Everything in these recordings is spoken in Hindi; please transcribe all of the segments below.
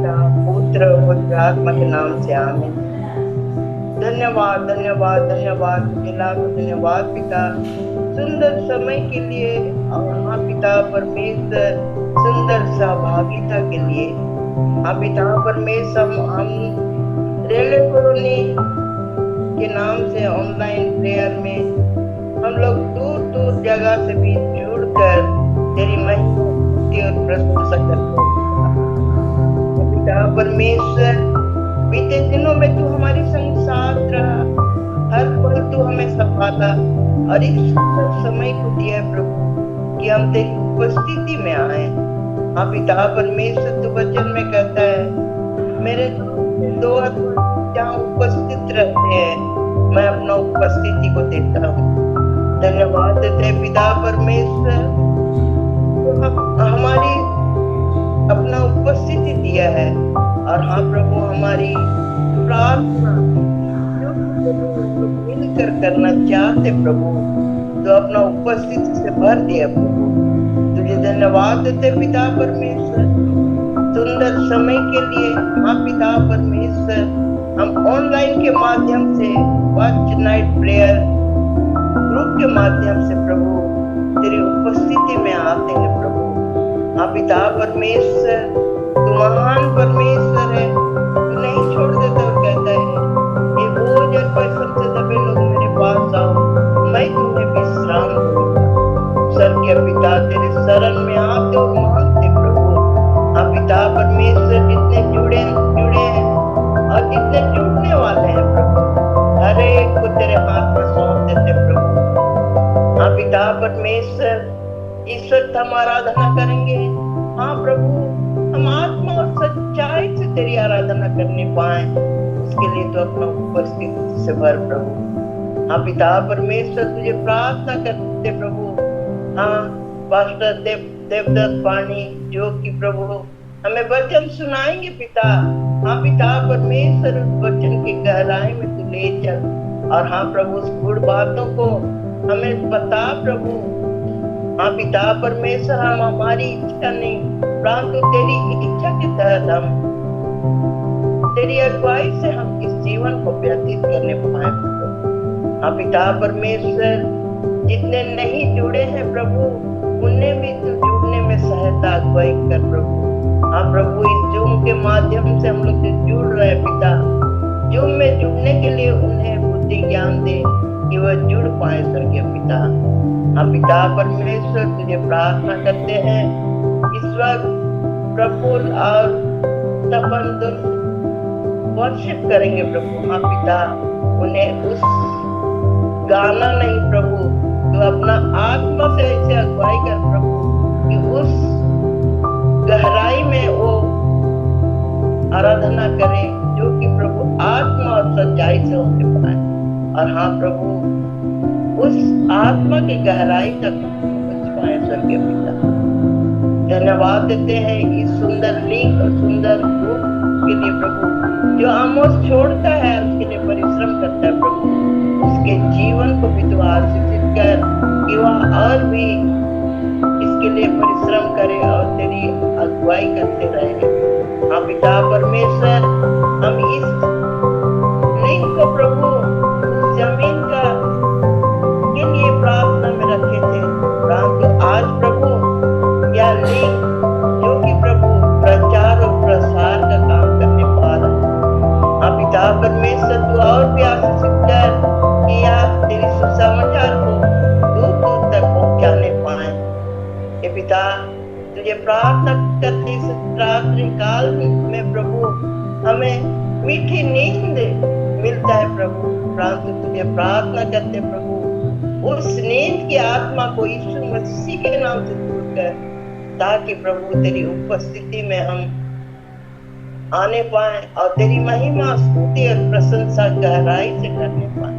पिता, पुत्र और पवित्र आत्मा के नाम से आमीन। धन्यवाद धन्यवाद धन्यवाद तुझे लाखों धन्यवाद पिता, सुंदर समय के लिए। और हाँ पिता परमेश्वर, सुंदर सहभागिता के लिए। हाँ पिता परमेश्वर, हम रेलवे कॉलोनी के नाम से ऑनलाइन प्रेयर में हम लोग दूर दूर जगह से भी जुड़कर तेरी महिमा और प्रशंसा करते हैं। पिता परमेश्वर, बीते दिनों में तू हमारे संग साथ रहा, हर पल तू हमें संभाला और इस सुंदर समय को दिया प्रभु कि हम तेरी उपस्थिति में आए। हाँ पिता परमेश्वर, तू वचन में कहता है मेरे दो आत्मा जहाँ उपस्थित रहते हैं, मैं अपना उपस्थिति को देता हूँ। धन्यवाद देते हैं पिता परमेश्वर, तो हमारी अपना उपस्थिति दिया है। और हाँ प्रभु, हमारी प्रार्थना जो मिलकर करना चाहते प्रभु, तो अपना उपस्थिति से भर दिया प्रभु। तुझे धन्यवाद देते पिता परमेश्वर, सुंदर समय के लिए। हाँ पिता परमेश्वर, हम ऑनलाइन के माध्यम से वॉच नाइट प्रेयर ग्रुप के माध्यम से प्रभु तेरी उपस्थिति में आते हैं प्रभु। हाँ पिता परमेश्वर, तू महान परमेश्वर है, तू नहीं छोड़ देता और कहता है ये बोझ और परिश्रम से दबे लोग मेरे पास आओ, मैं तुम्हें विश्राम दूंगा। स्वर्गीय पिता, तेरे शरण में आते और मांगते प्रभु। हाँ पिता परमेश्वर, जितने जुड़े हैं और जितने जुड़ने वाले हैं प्रभु, हर एक को तेरे हाथ में सौंप देते प्रभु। हाँ पिता परमेश्वर, इस वक्त हम आराधना करेंगे। हाँ प्रभु, हम आत्मा और सच्चाई से तेरी आराधना करने पाए, उसके लिए तो अपना उपस्थिति से भर प्रभु। हाँ पिता परमेश्वर, तुझे प्रार्थना करते प्रभु। हाँ पास्टर देवदत्त पानी जो कि प्रभु हमें वचन सुनाएंगे पिता। हाँ पिता परमेश्वर, उस वचन की गहराई में तू ले चल। और हाँ प्रभु, उस गुड़ बातों को हमें बता प्रभु। हाँ पिता परमेश्वर, हम हमारी इच्छा नहीं परंतु तेरी इच्छा के तहत हम तेरी अगुवाई से हम इस जीवन को व्यतीत करने पाए प्रभु। हाँ पिता परमेश्वर, जितने नहीं जुड़े हैं प्रभु, उन्हें भी तू जुड़ने में सहायता अगुवाई कर प्रभु। हाँ प्रभु, इस जूम के माध्यम से हम लोग जुड़ रहे हैं पिता, जूम में जुड़ने के लिए उन्हें बुद्धि ज्ञान दे कि वह जुड़ पाए स्वर्गीय पिता। हाँ पिता परमेश्वर, तुझे प्रार्थना करते हैं इस वक्त प्रफुल्ल और तपन वर्शिप करेंगे प्रभु। हाँ पिता, उन्हें उस गाना नहीं प्रभु, तो अपना आत्मा से ऐसे अगुवाई कर प्रभु कि उस गहराई में वो आराधना करें जो कि प्रभु आत्मा और सच्चाई से होने पाए। और हाँ प्रभु, उस आत्मा की गहराई तक पहुंच पाए स्वर्गीय पिता। धन्यवाद देते हैं इस सुंदर लिंक और सुंदर रूप के लिए प्रभु, जो आमोस छोड़ता है उसके लिए परिश्रम करता है प्रभु। उसके जीवन को भी तू आशीषित कर कि वह और भी इसके लिए परिश्रम करे और तेरी अगुवाई करते रहे। हाँ पिता परमेश्वर, हम इस लिंक को प्रभु उस जमीन का के लिए प्रार्थना में रखे थे, परंतु आज प्रभु यह लिंक जो कि प्रभु प्रचार और प्रसार का काम करने पा रहा है। हाँ पिता परमेश्वर, तू और भी आशीषित कर कि यह तेरी सुसमाचार को दूर दूर तक पहुंचाने पाए। हे पिता, तुझे प्रार्थना करते इस रात्रि काल में प्रभु हमें मीठी नींद मिलता है प्रभु, परंतु तुझे प्रार्थना करते प्रभु उस नींद की आत्मा को यीशु मसीह के नाम से दूर कर, ताकि प्रभु तेरी उपस्थिति में हम आने पाए और तेरी महिमा स्तुति और प्रशंसा गहराई से करने पाए।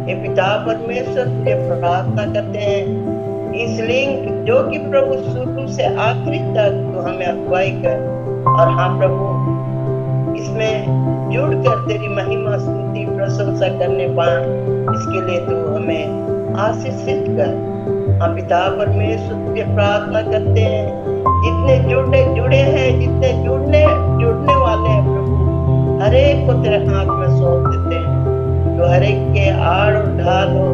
हे पिता परमेश्वर, तुझे प्रार्थना करते हैं इस लिंक जो कि प्रभु शुरू से आखिरी तक तो हमें अगुवाई कर। और हाँ प्रभु, इसमें जुड़कर तेरी महिमा स्तुति प्रशंसा करने पाए, इसके लिए तू हमें आशीषित कर। हम पिता परमेश्वर तुझे प्रार्थना करते हैं, जितने जुड़े हैं, जितने जुड़ने वाले हैं प्रभु, हर एक को तेरे हाथ में सौंप देते हैं। तो हर एक के आड़ और ढाल हो,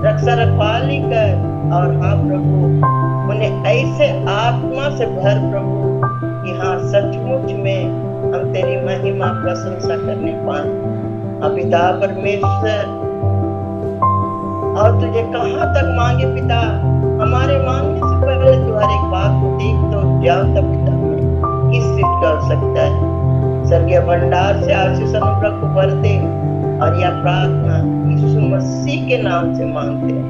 रक्षा रखवाली कर। और हाँ प्रभु, उन्हें ऐसे आत्मा से भर प्रभु कि हाँ सचमुच में हम तेरी महिमा प्रशंसा करने पाए। हाँ पिता परमेश्वर, और तुझे कहाँ तक मांगे पिता, हमारे मांगने से पहले तू हर एक बात को देख तो जानता पिता में किस चीज कर सकता है। स्वर्गीय भंडार से आशीष अनुग्रह को भर दे। और यह प्रार्थना यीशु मसीह के नाम से मांगते हैं,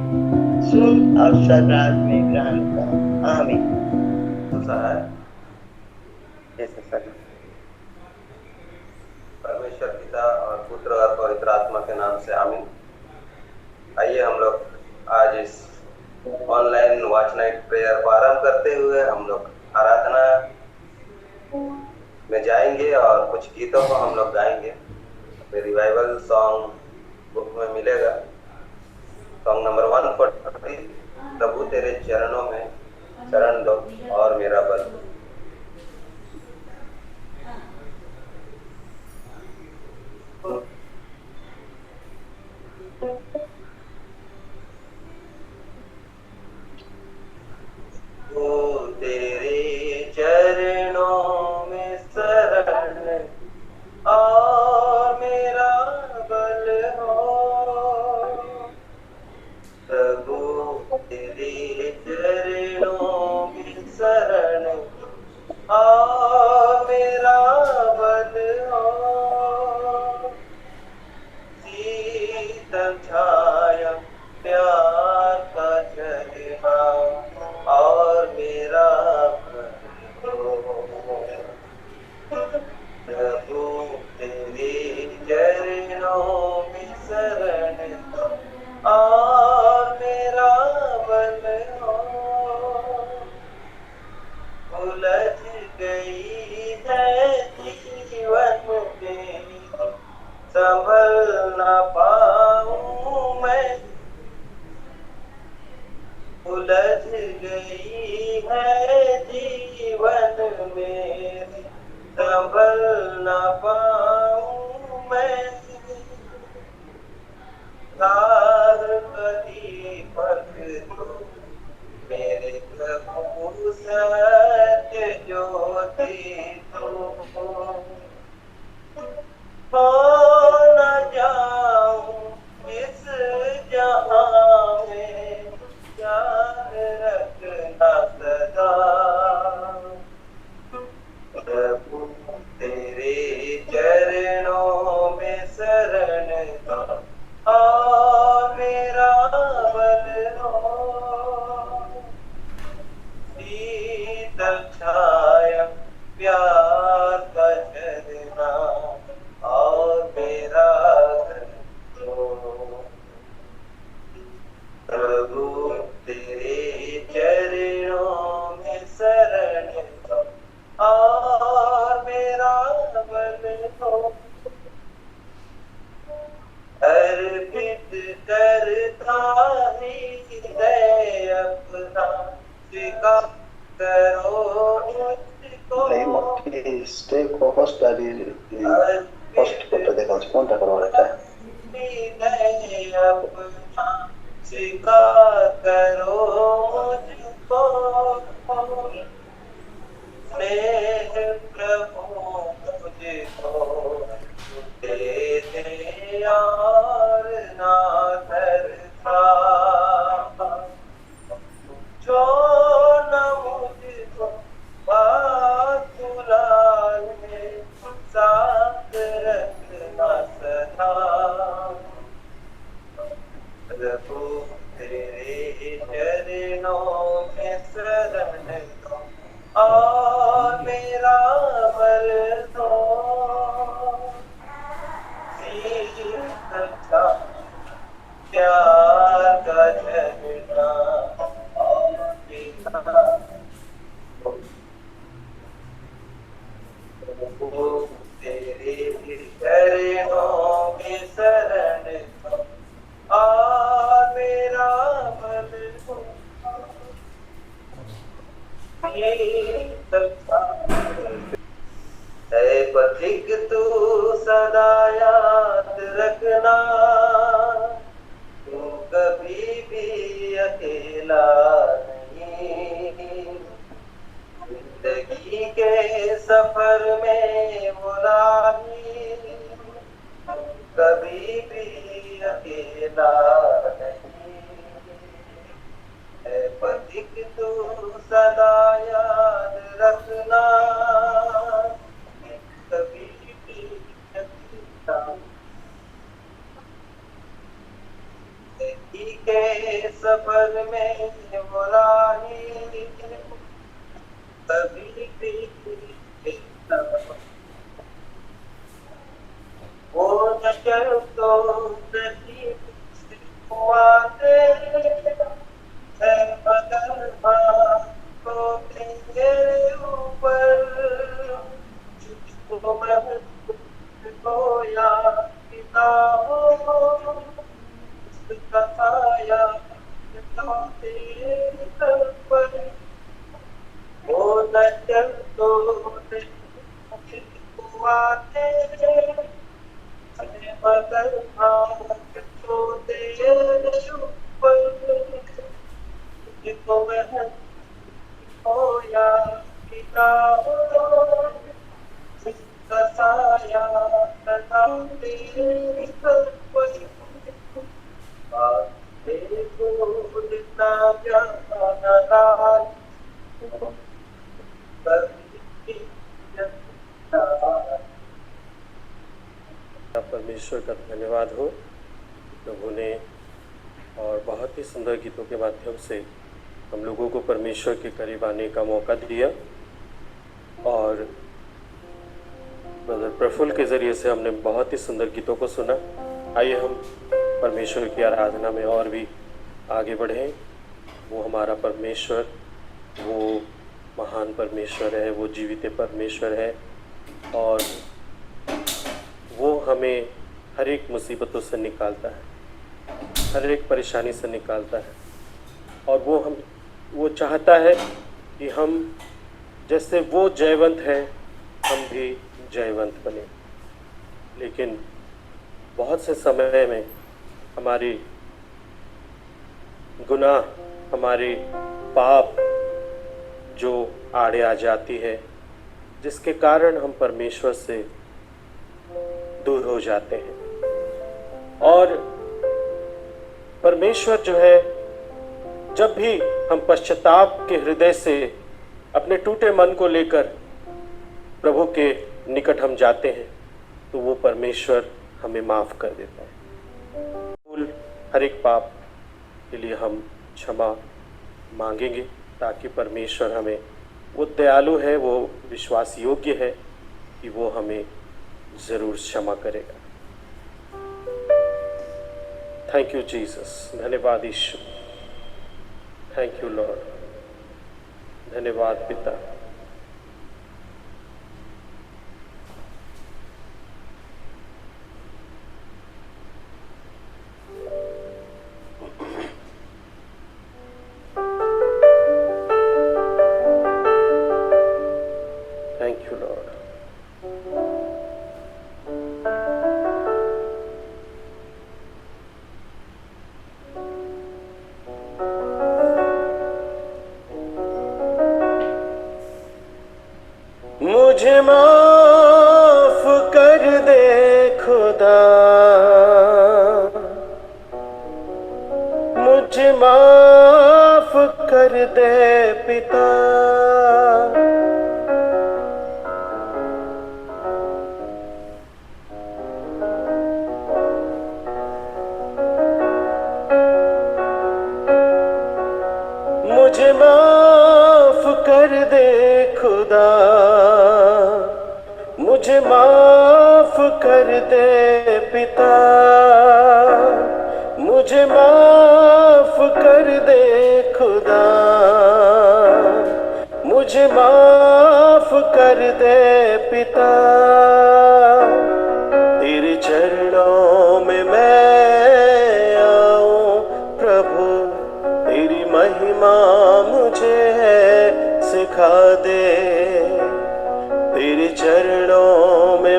सुन और स्वर्गराज में ग्रहण कर। आमीन। परमेश्वर पिता और पुत्र और पवित्र आत्मा के नाम से आमीन। आइए हम लोग आज इस ऑनलाइन वॉच नाइट प्रेयर को आरंभ करते हुए हम लोग आराधना में जाएंगे और कुछ गीतों को हम लोग गाएंगे। रिवाइवल सॉन्ग बुक में मिलेगा, सॉन्ग नंबर 140, प्रभु तेरे चरणों में शरण लो और मेरा बल। तेरे चरणों में शरण और मेरा बल हो, प्रभु तेरे चरणों में शरण और मेरा बल हो। शीतल छाया प्यार का झरना और मेरा बल हो, प्रभु तेरे चरणों में शरण और मेरा बल हो। उलझ गई है जीवन में, संभल ना पाऊं मैं। उलझ गई है जीवन में, संभल ना पाऊं मैं। तार कदी पक दो मेरे प्रभु, सत्य ज्योति तो हो न जाऊं इस जहां में, याद रखना सदा। प्रभु तेरे चरणों में शरण और मेरा बल हो। शीतल छाया प्यार का झरना और मेरा घर हो, प्रभु तेरे चरणों में शरण और मेरा बल हो। अर्पित करता हृदय अपना, स्वीकार करो मुझको। name of the stay co-host that is the host को देखा कौन था करवा रहा है। हृदय अपना स्वीकार करो मुझको। स्नेह प्रभु मुझको दे दे यार ना धरता, छोड़ न मुझको बात बुलाए, साथ रखना सदा। प्रभु तेरे चरणों में शरण और मेरा बल पथिक तू सदा याद रखना, तू कभी भी अकेला नहीं। जिंदगी के सफर में वो राही, कभी भी अकेला नहीं। है पथिक तू सदा याद रखना, कभी भी अकेला। जिंदगी के सफर में वो राही, कभी भी अकेला। वो नजर तो नहीं आते है, मगर को तेरे ऊपर जिसको मैं को याद हो, उसका साया तेरे सर पर। वो नजर तो नहीं आते मगर तो तेरे ऊपर जिसको मैं हो या पिता हो, जिसका साया सदा तेरे सर पर। देखो जितना प्यारा परमेश्वर का धन्यवाद हो। प्रभु ने और बहुत ही सुंदर गीतों के माध्यम से हम लोगों को परमेश्वर के करीब आने का मौका दिया, और ब्रदर प्रफुल्ल के ज़रिए से हमने बहुत ही सुंदर गीतों को सुना। आइए हम परमेश्वर की आराधना में और भी आगे बढ़ें। वो हमारा परमेश्वर, वो महान परमेश्वर है, वो जीवित परमेश्वर है, और वो हमें हर एक मुसीबतों से निकालता है, हर एक परेशानी से निकालता है। और वो चाहता है कि हम जैसे वो जयवंत है, हम भी जयवंत बने। लेकिन बहुत से समय में हमारी गुनाह, हमारे पाप जो आड़े आ जाती है, जिसके कारण हम परमेश्वर से दूर हो जाते हैं। और परमेश्वर जो है, जब भी हम पश्चाताप के हृदय से अपने टूटे मन को लेकर प्रभु के निकट हम जाते हैं, तो वो परमेश्वर हमें माफ कर देता है। हर एक पाप के लिए हम क्षमा मांगेंगे, ताकि परमेश्वर हमें, वो दयालु है, वो विश्वास योग्य है कि वो हमें ज़रूर क्षमा करेगा। थैंक यू जीसस, धन्यवाद यीशु, थैंक यू लॉर्ड, धन्यवाद पिता। Thank you Lord. मुझे माफ कर दे खुदा, मुझे माफ कर दे पिता, मुझे माफ कर दे खुदा, मुझे माफ कर दे पिता, मुझे माफ कर दे खुदा, मुझे माफ कर दे पिता। तेरे चरणों में मैं आऊं प्रभु, तेरी महिमा मुझे सिखा दे। तेरे चरणों में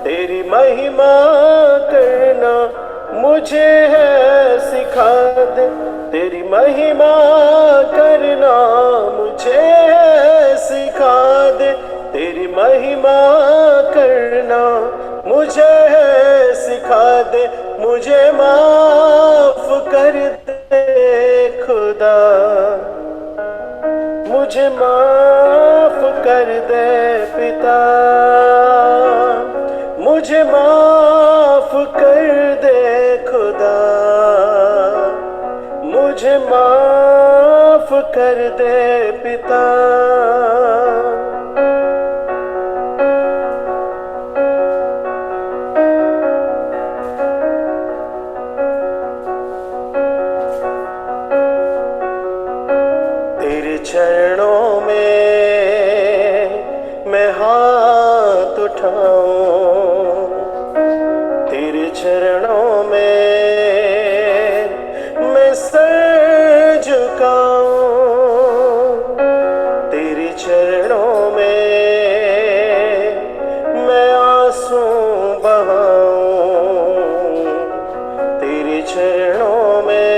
तेरी महिमा करना मुझे है सिखा दे, तेरी महिमा करना मुझे है सिखा दे, तेरी महिमा करना मुझे है सिखा दे, मुझे माफ कर दे खुदा, मुझे माफ कर दे पिता, मुझे माफ कर दे खुदा, मुझे माफ कर दे पिता। तेरे चरणों में मैं हाथ उठाऊं, तेरे चरणों में मैं सर झुकाऊं, तेरे चरणों में मैं आंसू बहाऊं, तेरे चरणों में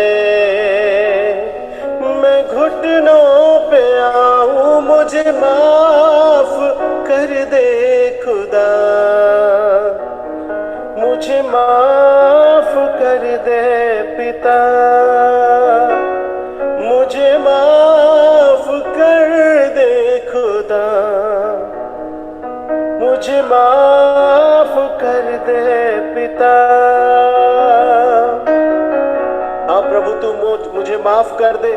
मैं घुटनों पे आऊं, मुझे माफ कर दे खुदा, मुझे माफ कर दे पिता, मुझे माफ कर दे खुदा, मुझे माफ कर दे पिता। हाँ प्रभु, तू मुझे माफ कर दे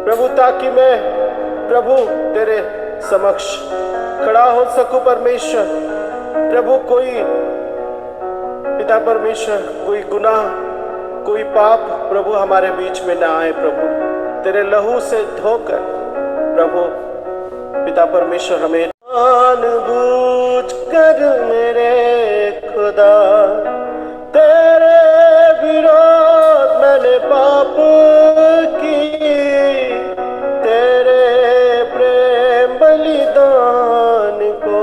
प्रभु, ताकि मैं प्रभु तेरे समक्ष खड़ा हो सकूं परमेश्वर। प्रभु कोई पिता परमेश्वर, कोई गुनाह, कोई पाप प्रभु हमारे बीच में ना आए प्रभु, तेरे लहू से धोकर प्रभु पिता परमेश्वर हमें जानबूझ कर मेरे खुदा तेरे विरोध मैंने पाप की, तेरे प्रेम बलिदान को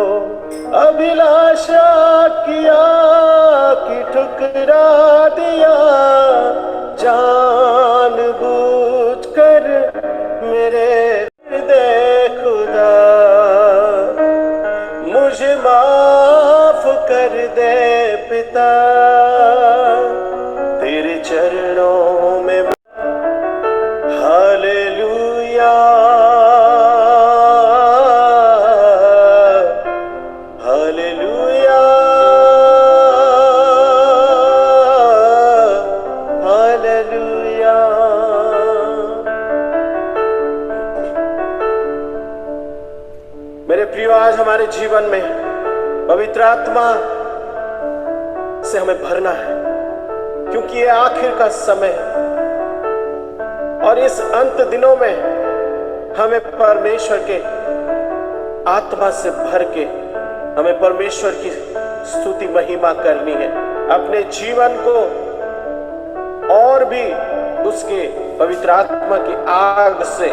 अभिलाषा किया कि ठुकरा दिया, जानबूझ कर मेरे हृदय खुदा, मुझे माफ कर दे पिता, तेरे चरणों में हालेलुया, हालेलुया, हालेलुया। मेरे प्रियो, आज हमारे जीवन में पवित्र आत्मा से हमें भरना है, क्योंकि ये आखिर का समय है और इस अंत दिनों में हमें परमेश्वर के आत्मा से भर के हमें परमेश्वर की स्तुति महिमा करनी है, अपने जीवन को और भी उसके पवित्र आत्मा की आग से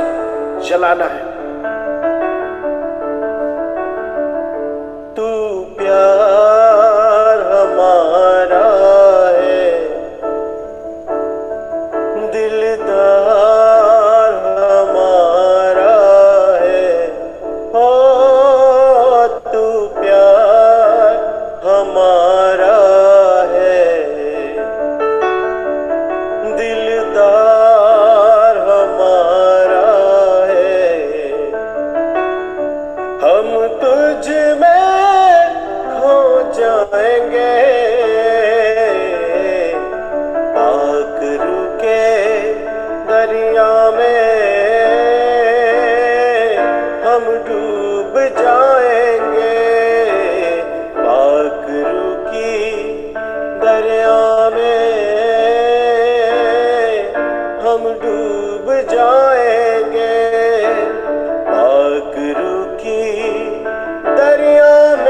जलाना है। तू प्यार हमारा है, दिलदार हमारा है, हो तू प्यार हमारा है, दिलदार हमारा है, हम तुझ में खो जाएंगे, पाक रुके दरिया में हम डूब जाएंगे, पाक रुकी दरिया में हम डूब जाएंगे, पाक रुकी दरिया में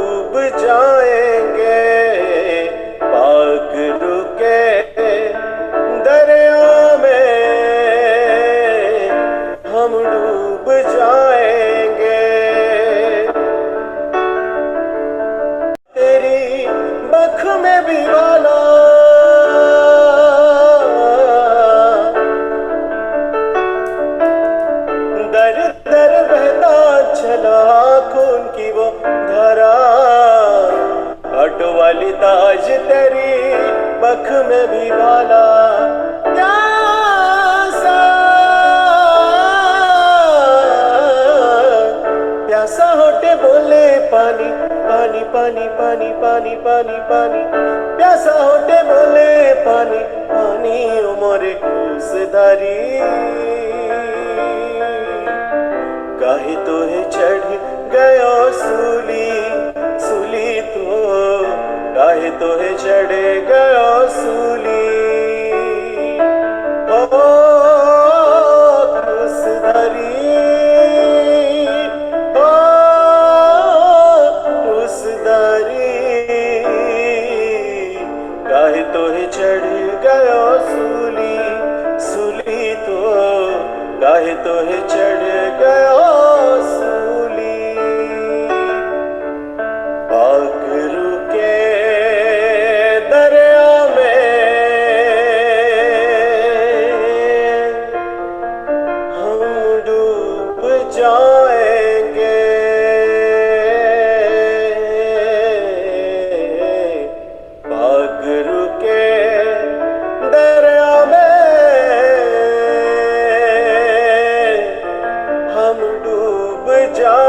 डूब जाएंगे पाक रुके दरिया में, हम डूब जाएंगे। तेरी बख में भी वाला दर दर बहता चला खून की वो धारा, ऑटो वाली ताज तेरी बख में भी वाला। प्यासा प्यासा होटे बोले पानी पानी पानी पानी पानी पानी पानी, प्यासा होटे बोले पानी पानी, उमरे कुसदारी काहे तो है चढ़ गयो सूली, सूली तो काहे तो है चढ़ गयो सूली। ओ कुसदारी ओ कुसदारी, काहे तो है चढ़ गयो सूली, सूली तो काहे तो है चढ़ गयो सूली। पाक रुके दरिया में, हम डूब जाएंगे पाक रुके दरिया में, हम डूब जाएंगे।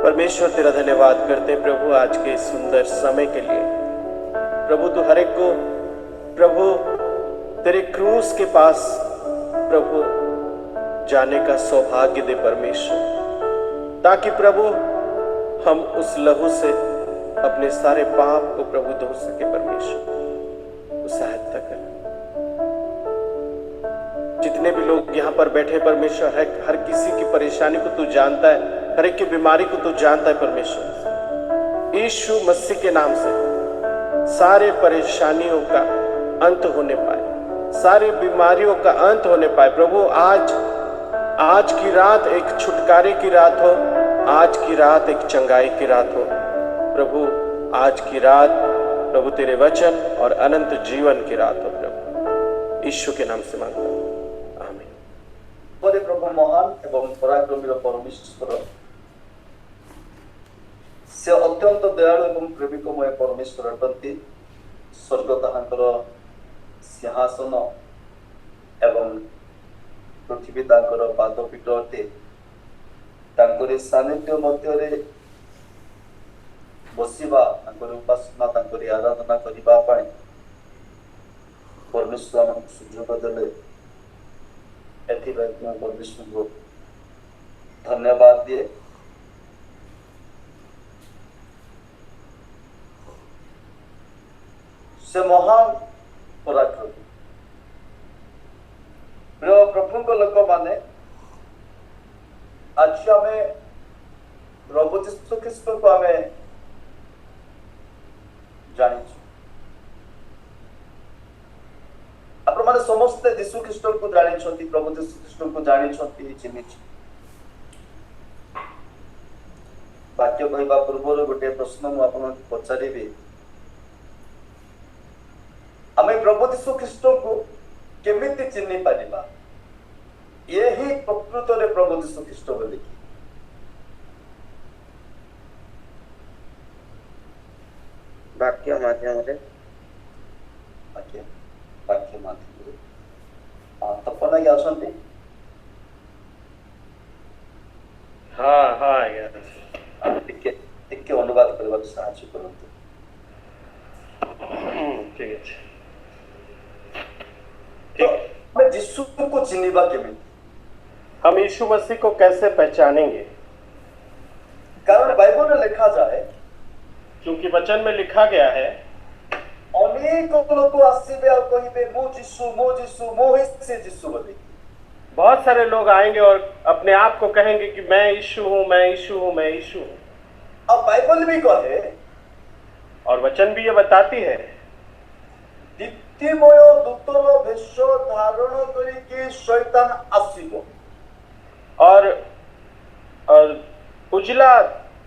परमेश्वर तेरा धन्यवाद करते हैं प्रभु आज के सुंदर समय के लिए। प्रभु तू हर एक को प्रभु तेरे क्रूस के पास प्रभु जाने का सौभाग्य दे परमेश्वर, ताकि प्रभु हम उस लहू से अपने सारे पाप को प्रभु धो सके। परमेश्वर सहायता कर। जितने भी लोग यहाँ पर बैठे परमेश्वर, हर किसी की परेशानी को तू जानता है, हर एक की बीमारी को तू जानता है परमेश्वर। यीशु मसीह के नाम से सारे परेशानियों का अंत होने पाए, सारी बीमारियों का अंत होने पाए। प्रभु आज की रात एक छुटकारे की रात हो, आज की रात एक चंगाई की रात हो प्रभु। आज की रात प्रभु तेरे वचन और अनंत जीवन की रात हो प्रभु, यीशु के नाम से मांगता हूं, आमीन। बोले प्रभु महान एवं पराक्रमी परमेश्वर, से अत्यंत दयालु एवं प्रेमिकमय परमेश्वर अटंती। स्वर्ग ताहांकर सिंहासन एवं पृथ्वी तांकर पादपीठ अटे। तांकरी सानिध्य मध्य बसिबा, तांकरी उपासना, तांकरी आराधना करिबा पाई परमेश्वर आमको सुযোগ देले। एथिबाई मैं परमेश्वर को धन्यवाद दिए। से महान पराक्रमी प्रिय प्रभु लोक माने आज आम प्रभु जीशु ख्रीष्ट को आम जानी आपण माने समस्त जीशु ख्रीष्ट को जानी, प्रभु जीशु ख्रीष्ट को जानी चिन्ह। वाक्य कहवा पूर्व गोटे प्रश्न मुझे पचारि, आम प्रभु जीशु ख्रीष्ट को केमिति चिन्ह पारिबा? यही प्रकृत रे प्रभु जीशु ख्रीष्ट बोली वाक्य माध्यम रे, वाक्य माध्यम रे तपन आज्ञा आसंती। हाँ हाँ आज्ञा टिके अनुवाद करबा साहाय्य करंतु। ठीक है। तो मैं यीशु को चिन्हिबा केमिति? हम यीशु मसीह को कैसे पहचानेंगे? कारण बाइबल में लिखा जाए, क्योंकि वचन में लिखा गया है अनेक लोक आसबे और कहिबे मो जीसु मो ही से जीसु बोली। बहुत सारे लोग आएंगे और अपने आप को कहेंगे कि मैं यीशु हूँ, मैं यीशु हूँ, मैं यीशु हूँ। और बाइबल भी कहे, और वचन भी ये बताती है, दीप्तिमय दूतर भेष धारण करिके शैतान आसीबो। और उजला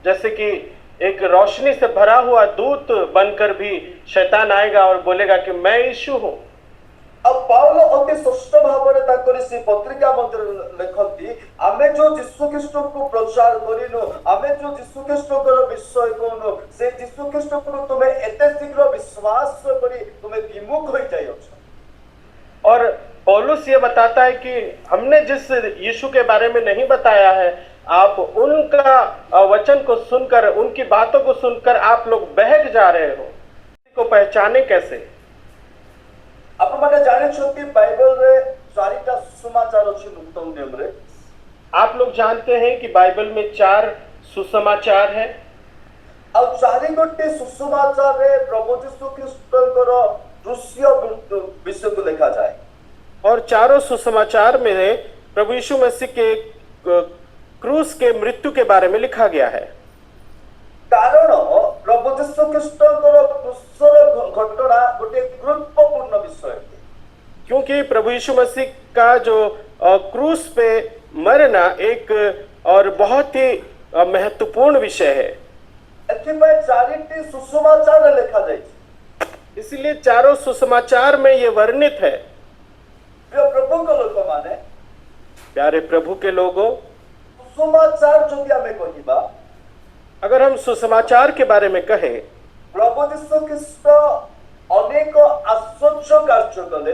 जैसे कि एक रोशनी से भरा हुआ दूत बनकर भी शैतान आएगा और बोलेगा कि मैं यीशु हूँ। अब पाउल अति स्पष्ट भाव में से पत्रिका मध्य लिखती, आमे जो जीशु ख्रीष्ट को प्रचार करिनु, आमे जो जीशु ख्रीष्ट विषय कहनु, से जीशु ख्रीष्ट को तुम्हें एते शीघ्र विश्वास करी तुम्हें विमुख हो जाइयो। और पौलुस ये बताता है कि हमने जिस यीशु के बारे में नहीं बताया है, आप उनका वचन को सुनकर, उनकी बातों को सुनकर आप लोग बहक जा रहे हो। को पहचाने कैसे? आप माने जाने छथि बाइबल रे चारिटा सुसमाचार अछि नूतन नियम रे। आप लोग जानते हैं कि बाइबल में 4 सुसमाचार है। और चारि गोटे सुसमाचार रे प्रभु यीशु ख्रीष्टकर दृश्य विषय को देखा जाए। और चारों सुसमाचार में प्रभु यीशु मसीह के क्रूस के मृत्यु के बारे में लिखा गया है। कारण प्रभु यीशु ख्रीष्टकर क्रूसर घटना गोटे गुरुत्वपूर्ण विषय है, क्योंकि प्रभु यीशु मसीह का जो क्रूस पे मरना एक और बहुत ही महत्वपूर्ण विषय है। एथिपाई चारिटी सुसमाचार लिखा जाए, इसलिए चारों सुसमाचार में ये वर्णित है। प्रभु को लोग माने, प्यारे प्रभु के लोगों, सुसमाचार जो हमें कहिबा, अगर हम सुसमाचार के बारे में कहें, प्रभु यीशु ख्रीष्ट अनेक आश्चर्य कार्य कले।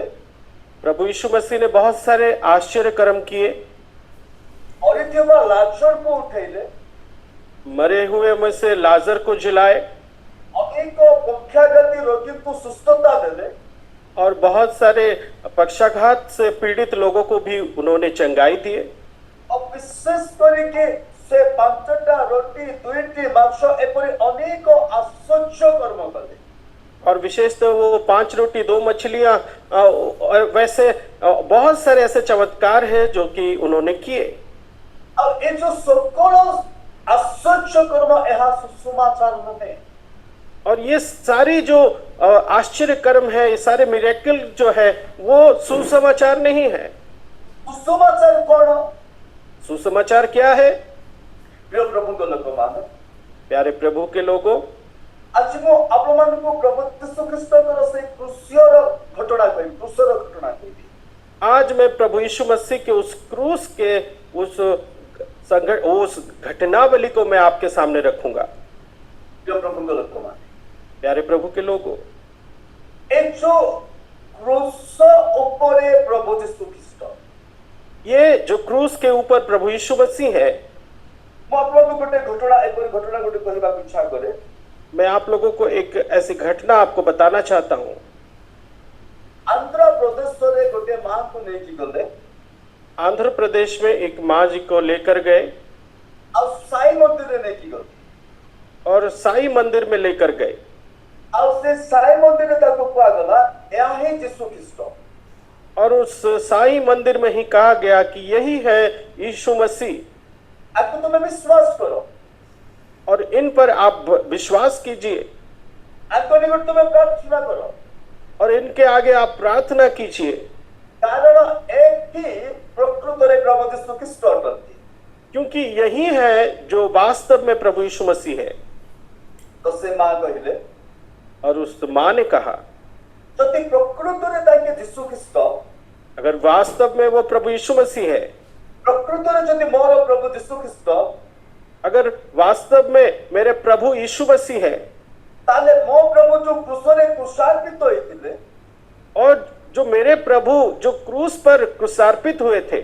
प्रभु यीशु मसीह ने बहुत सारे आश्चर्य कर्म किए। और लाजर को उठेले, मरे हुए में से लाजर को जिलाए। अनेक पक्षाघाती रोगी को सुस्थता देले। और बहुत सारे पक्षाघात से पीड़ित लोगों को भी उन्होंने चंगाई दिए। और विशेष करके से 5टा रोटी 2टी मांस एपरि अनेक आश्चर्य कर्म कले। और विशेषतः वो 5 रोटी 2 मछलियां और वैसे बहुत सारे ऐसे चमत्कार हैं जो कि उन्होंने किए। और ये जो सकल आश्चर्य कर्म यह सुसमाचार में, और ये सारी जो आश्चर्य कर्म है, ये सारे मिरेकल जो है वो सुसमाचार नहीं है। सुसमाचार कौन? सुसमाचार क्या है? प्रिय प्रभु को लोग मान, प्यारे प्रभु के लोगों, आज मो आप मान को प्रभु यीशु ख्रीष्टकर से क्रूसर घटना कहि, क्रूसर घटना कहि। आज मैं प्रभु यीशु मसीह के उस क्रूस के उस घटनावली को मैं आपके सामने रखूंगा। प्रिय प्रभु को लोग मान, प्यारे प्रभु के लोगों, एक जो क्रूस ऊपर प्रभु यीशु ख्रीष्ट, ये जो क्रूस के ऊपर प्रभु यीशु मसीह है, मैं आप लोगों को एक ऐसी घटना आपको बताना चाहता हूँ। आंध्र प्रदेश रे गोटे मां को लेके गले, आंध्र प्रदेश में एक माँ जी को लेकर गए और साई मंदिर लेके गले, और साई मंदिर में लेकर गए। और से साई मंदिर ताको कुआ गला या ही यीशु ख्रीष्ट, और उस साई मंदिर में ही कहा गया कि यही है यीशु मसीह। आपको तुम्हें विश्वास करो, और इन पर आप विश्वास कीजिए। आपको निकट तुम्हें प्रार्थना करो, और इनके आगे आप प्रार्थना कीजिए। कारण एक ही प्रकृत रे प्रभु यीशु ख्रीष्ट अटंती, क्योंकि यही है जो वास्तव में प्रभु यीशु मसीह है। तो से मां कहिले, और उस मां ने कहा, यदि प्रकृत रे ताके यीशु ख्रीष्ट, अगर वास्तव में वो प्रभु यीशु मसीह है, प्रकृत रे यदि मोर प्रभु यीशु ख्रीष्ट, अगर वास्तव में मेरे प्रभु यीशु मसीह है, ताले मो प्रभु जो क्रूसरे क्रूसार्पित होइतिले, और जो मेरे प्रभु जो क्रूस पर क्रूसार्पित हुए थे,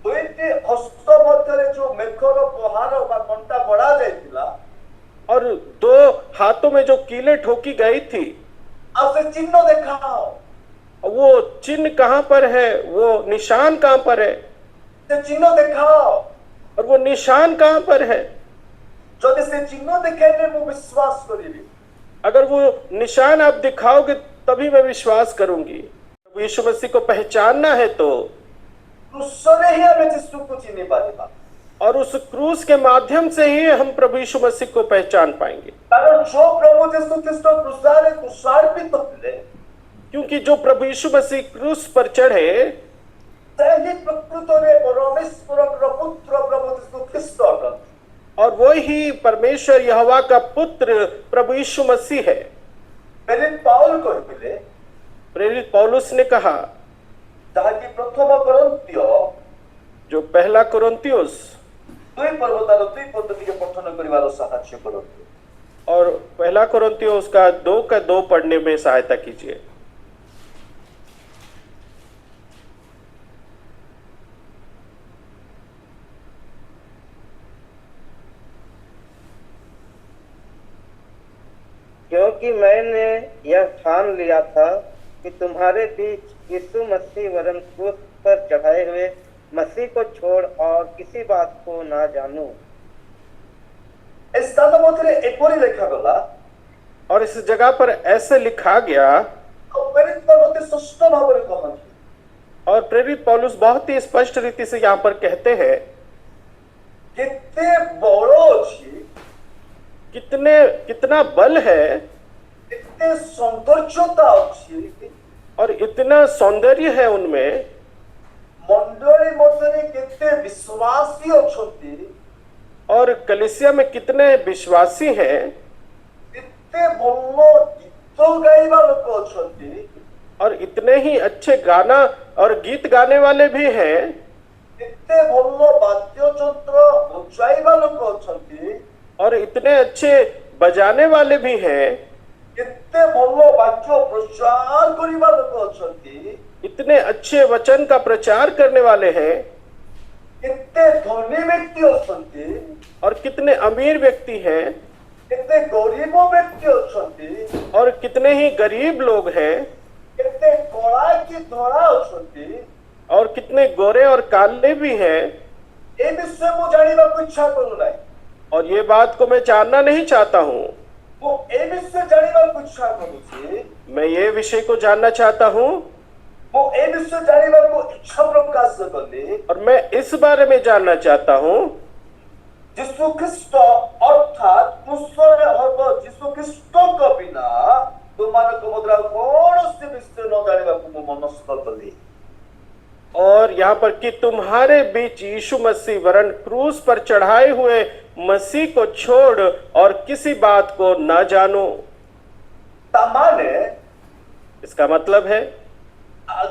दुईटी हस्त मध्यरे जो मेखर पहाड़ बा कंटा बड़ा जाइतिला, और 2 हाथों में जो कीले ठोकी गई थी, आ से चिन्ह दिखाओ। वो चिन्ह कहां पर है? वो निशान कहां पर है? से चिन्ह दिखाओ। और वो निशान कहां पर है? जदि से चिन्ह देखेले मु विश्वास करिबी। अगर वो निशान आप दिखाओगे तभी मैं विश्वास करूंगी। प्रभु यीशु मसीह को पहचानना है तो, क्रूसरे ही आमे जीसु को चिन्हि पारिबा। और उस क्रूस के माध्यम से ही हम प्रभु यीशु मसीह को पहचान पाएंगे। कारण जो प्रभु जीसु ख्रीष्ट क्रूसरे क्रूसार्पित होते, क्योंकि जो प्रभु यीशु मसीह क्रूस पर चढ़े ସେହି ପ୍ରକୃତରେ ପରମେଶ୍ୱରଙ୍କର ପୁତ୍ର ପ୍ରଭୁ ଯୀଶୁ ଖ୍ରୀଷ୍ଟ ଅଟନ୍ତି। और वही परमेश्वर यहोवा का पुत्र प्रभु यीशु मसीह है। ପ୍ରେରିତ ପାଉଲ କହିଥିଲେ, प्रेरित पौलुस ने कहा, ଯାହାକି ପ୍ରଥମ କରନ୍ତୀୟ जो पहला कुरिन्थियोस 2 पर्व ତାର 2 ପଦ ଟିକେ ପଠନ କରିବାର ସାହାଯ୍ୟ କରନ୍ତୁ। और पहला कुरिन्थियोस का 2 का 2 पढ़ने में सहायता कीजिए। क्योंकि मैंने यह ठान लिया था कि तुम्हारे बीच यीशु मसीह वरन क्रूस पर चढ़ाए हुए मसीह को छोड़ और किसी बात को ना जानूं। ଏ ସ୍ଥାନ ମଧ୍ୟରେ ଏପରି ଲେଖାଗଲା, और इस जगह पर ऐसे लिखा गया, ଆଉ ପ୍ରେରିତ ପାଉଲ ଅତି ସ୍ପଷ୍ଟ ଭାବରେ କହନ୍ତି, और प्रेरित पौलुस बहुत ही स्पष्ट रीति से यहाँ पर कहते हैं, କେତେ ବଳ ଅଛି, कितना बल है କେତେ ସୌନ୍ଦର୍ଯ୍ୟତା ଅଛି, और इतना सौंदर्य है उनमें, ମଣ୍ଡଳୀ ମଧ୍ୟରେ କେତେ ବିଶ୍ୱାସୀ ଅଛନ୍ତି, और कलीसिया में कितने विश्वासी हैं, କେତେ ଭଲ ଗୀତ ଗାଇବା ଲୋକ ଅଛନ୍ତି, और इतने ही अच्छे गाना और गीत गाने वाले भी हैं, କେତେ ଭଲ ବାଦ୍ୟଯନ୍ତ୍ର ବଜାଇବା ଲୋକ ଅଛନ୍ତି, और इतने अच्छे बजाने वाले भी हैं, କେତେ ଭଲ ବାକ୍ୟ ପ୍ରଚାର କରିବା ଲୋକ ଅଛନ୍ତି, इतने अच्छे वचन का प्रचार करने वाले हैं, କେତେ ଧନୀ ବ୍ୟକ୍ତି ଅଛନ୍ତି, और कितने अमीर व्यक्ति हैं, କେତେ ଗରିବ ବ୍ୟକ୍ତି ଅଛନ୍ତି, और कितने ही गरीब लोग हैं, କେତେ କଳା କି ଧଳା ଅଛନ୍ତି, और कितने गोरे और काले भी हैं। ଏ ବିଷୟ ମୁଁ ଜାଣିବାକୁ ଇଚ୍ଛା କରୁନାହିଁ। और ये बात को मैं जानना नहीं चाहता हूँ, ମୁଁ ଏ ବିଷୟ ଜାଣିବାକୁ ଇଚ୍ଛା କରୁଛି, मैं ये विषय को जानना चाहता हूँ, ମୁଁ ଏ ବିଷୟ ଜାଣିବାକୁ ଇଚ୍ଛା ପ୍ରକାଶ କଲି। और मैं इस बारे में जानना चाहता हूँ, ଯୀଶୁ ଖ୍ରୀଷ୍ଟ ଅର୍ଥାତ୍ କ୍ରୁଶରେ ହବ ଯୀଶୁ ଖ୍ରୀଷ୍ଟଙ୍କ ବିନା ତୁମମାନଙ୍କ ମଧ୍ୟରେ ଆଉ କୌଣସି ବିଷୟ ନ ଜାଣିବାକୁ ମୁଁ ମନସ୍ଥ କଲି। और यहाँ पर कि तुम्हारे बीच यीशु मसीह वरन क्रूस पर चढ़ाए हुए मसीह को छोड़ और किसी बात को न जानो। ତାମାନେ इसका मतलब है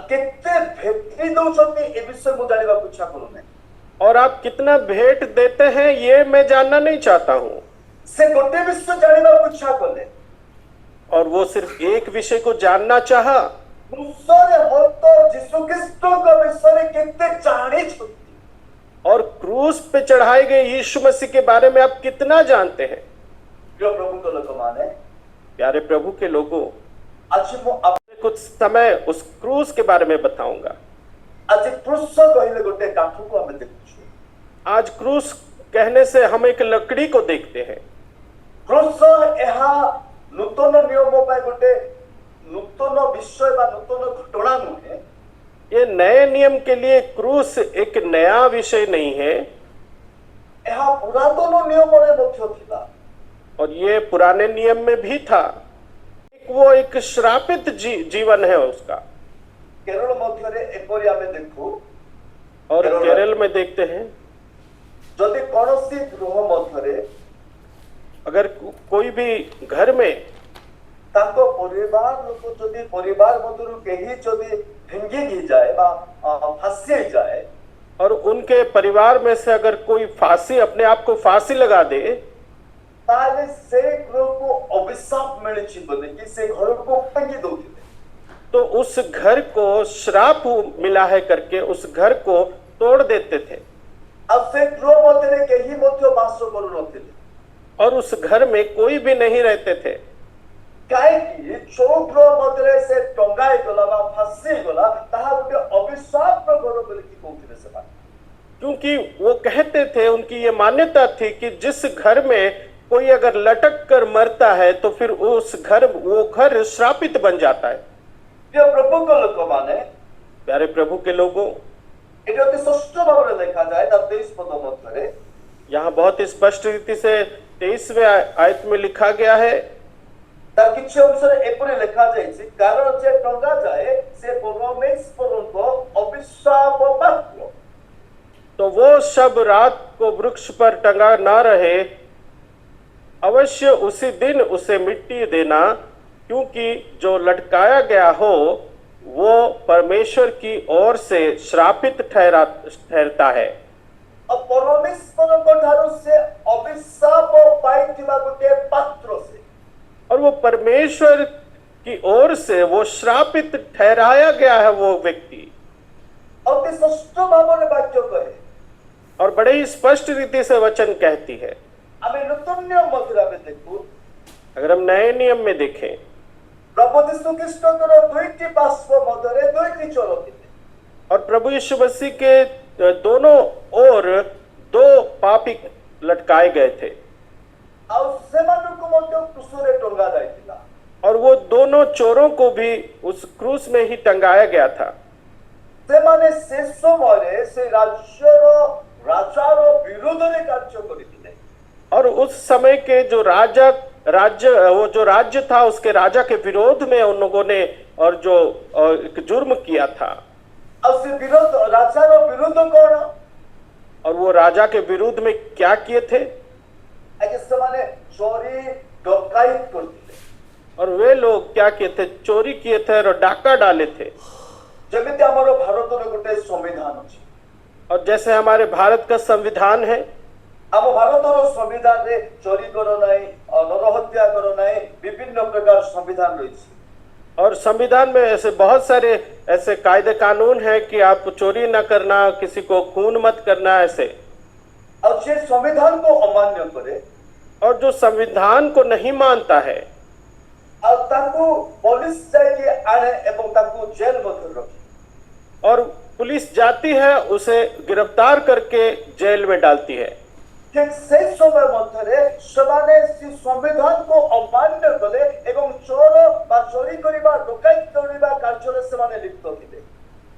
କେତେ ଭେଟି ଦଉଛନ୍ତି ଏ ବିଷୟ ମୁଁ ଜାଣିବାକୁ ଇଚ୍ଛା କରୁନାହିଁ। और आप कितना भेंट देते हैं ये मैं जानना नहीं चाहता हूँ। ସେ ଗୋଟେ ବିଷୟ ଜାଣିବାକୁ ଇଚ୍ଛା କଲେ, और वो सिर्फ एक विषय को जानना चाहा, କ୍ରୁଶରେ ହତ ଯୀଶୁ ଖ୍ରୀଷ୍ଟଙ୍କ ବିଷୟରେ କେତେ ଜାଣିଛନ୍ତି। और क्रूस पे चढ़ाए गए यीशु मसीह के बारे में आप कितना जानते हैं। ପ୍ରିୟ ପ୍ରଭୁଙ୍କ ଲୋକମାନେ, प्यारे प्रभु के लोगों, ଆଜି ମୁଁ कुछ समय उस क्रूस के बारे में बताऊंगा। ଆଜି କ୍ରୁଶ କହିଲେ ଗୋଟେ କାଠକୁ ଆମେ ଦେଖୁଛୁ। आज क्रूस कहने से हम एक लकड़ी को देखते हैं। କ୍ରୁଶ ଏହା ନୂତନ ନିୟମ ପାଇଁ ଗୋଟେ ନୂତନ ବିଷୟ ବା ନୂତନ ଘଟଣା ନୁହେଁ। ये नए नियम के लिए क्रूस एक नया विषय नहीं है, ଏହା ପୁରାତନ ନିୟମରେ ମଧ୍ୟ ଥିଲା। और ये पुराने नियम में भी था। वो एक श्रापित जीवन है उसका। କେରଳ ମଧ୍ୟରେ ଏପରି ଆମେ ଦେଖୁ, और केरल में देखते हैं, ଯଦି କୌଣସି ଗୃହ ମଧ୍ୟରେ अगर कोई भी घर में ତାଙ୍କ ପରିବାର ଲୋକ ଯଦି ପରିବାର ମଧ୍ୟରୁ କେହି ଯଦି ଭାଙ୍ଗି ହେଇଯାଏ ବା ଫାଶୀ ହେଇଯାଏ, और उनके परिवार में से अगर कोई फांसी अपने आप को फांसी लगा दे, ତାହେଲେ ସେ ଗୃହକୁ ଅଭିଶାପ ମିଳିଛି ବୋଲିକି ସେ ଘରକୁ ଭାଙ୍ଗି ଦଉଥିଲେ। तो उस घर को श्राप मिला है करके उस घर को तोड़ देते थे। ଆଉ ସେ ଗୃହ ମଧ୍ୟରେ କେହି ମଧ୍ୟ ବାସ କରୁନଥିଲେ। और उस घर में कोई भी नहीं रहते थे। କାହିଁକି ଯୋଉ ଗୃହ ମଧ୍ୟରେ ସେ ଟଙ୍ଗା ହେଇଗଲା ବା ଫାଶୀ ହେଇଗଲା ତାହା ଗୋଟେ ଅଭିଶାପର ଘର ବୋଲିକି କହୁଥିଲେ ସେମାନେ। क्योंकि वो कहते थे, उनकी ये मान्यता थी कि जिस घर में कोई अगर लटक कर मरता है तो फिर वो घर श्रापित बन जाता है। प्रिय प्रभु को लोक माने प्यारे प्रभु के लोगों, एटी अति स्पष्ट भाव में देखा जाए 23 पद मध्य यहाँ बहुत ही स्पष्ट रीति से 23वें आयत में लिखा गया है, तार किछि अंशरे एपरि लिखा जाइछि कारण जे टंगा जाए से परमेश्वर को अभिशाप पात्र। तो वो सब रात को वृक्ष पर टंगा ना रहे, अवश्य उसी दिन उसे मिट्टी देना, क्योंकि जो लटकाया गया हो वो परमेश्वर की ओर से श्रापित ठहरता है। अब परमेश्वर को ठारो से अभिशाप पाइथिबा गोटे पात्र से, और वो परमेश्वर की ओर से वो श्रापित ठहराया गया है वो व्यक्ति। अति स्पष्ट भाव में वाक्य कहे और बड़े ही स्पष्ट रीति से वचन कहती है। हमें नूतन नियम मथुरा में देखू, अगर हम नए नियम में देखें, प्रभु यीशु ख्रीष्टर दुईटी पार्श्व मध्य दुईटी चोर थे और प्रभु यीशु मसीह के दोनों ओर दो पापी लटकाए गए थे, टंगा जाइथिला और वो दोनों चोरों को भी उस क्रूस में ही टंगाया गया था। सेमाने से समय से राजार विरोध में कार्य करथिले, और उस समय के जो राज्य था उसके राजा के विरोध में उन लोगों ने और जो एक जुर्म किया था। और से विरोध राजार विरोध कौन, और वो राजा के विरुद्ध में क्या किए थे? आगे सेमाने चोरी डकायत करथिले, और वे लोग क्या किए थे? चोरी किए थे और डाका डाले थे। जेमिति हमर भारत गोटे संविधान अछि, और जैसे हमारे भारत का संविधान है, हम भारत संविधान रे चोरी करो नहीं, नरहत्या करो नहीं, विभिन्न प्रकार संविधान रही, और संविधान में ऐसे बहुत सारे ऐसे कायदे कानून है कि आप चोरी न करना, किसी को खून मत करना ऐसे। और जे संविधान को अमान्य करे, और जो संविधान को नहीं मानता है, और ताकू पुलिस जाके आने एवं ताकू जेल में रखे, और पुलिस जाती है उसे गिरफ्तार करके जेल में डालती है। ठीक से समय मध्य सेमाने संविधान को अमान्य कले एवं चोर बा चोरी करिबा डकैत करिबा कार्य सेमाने लिप्त थिले।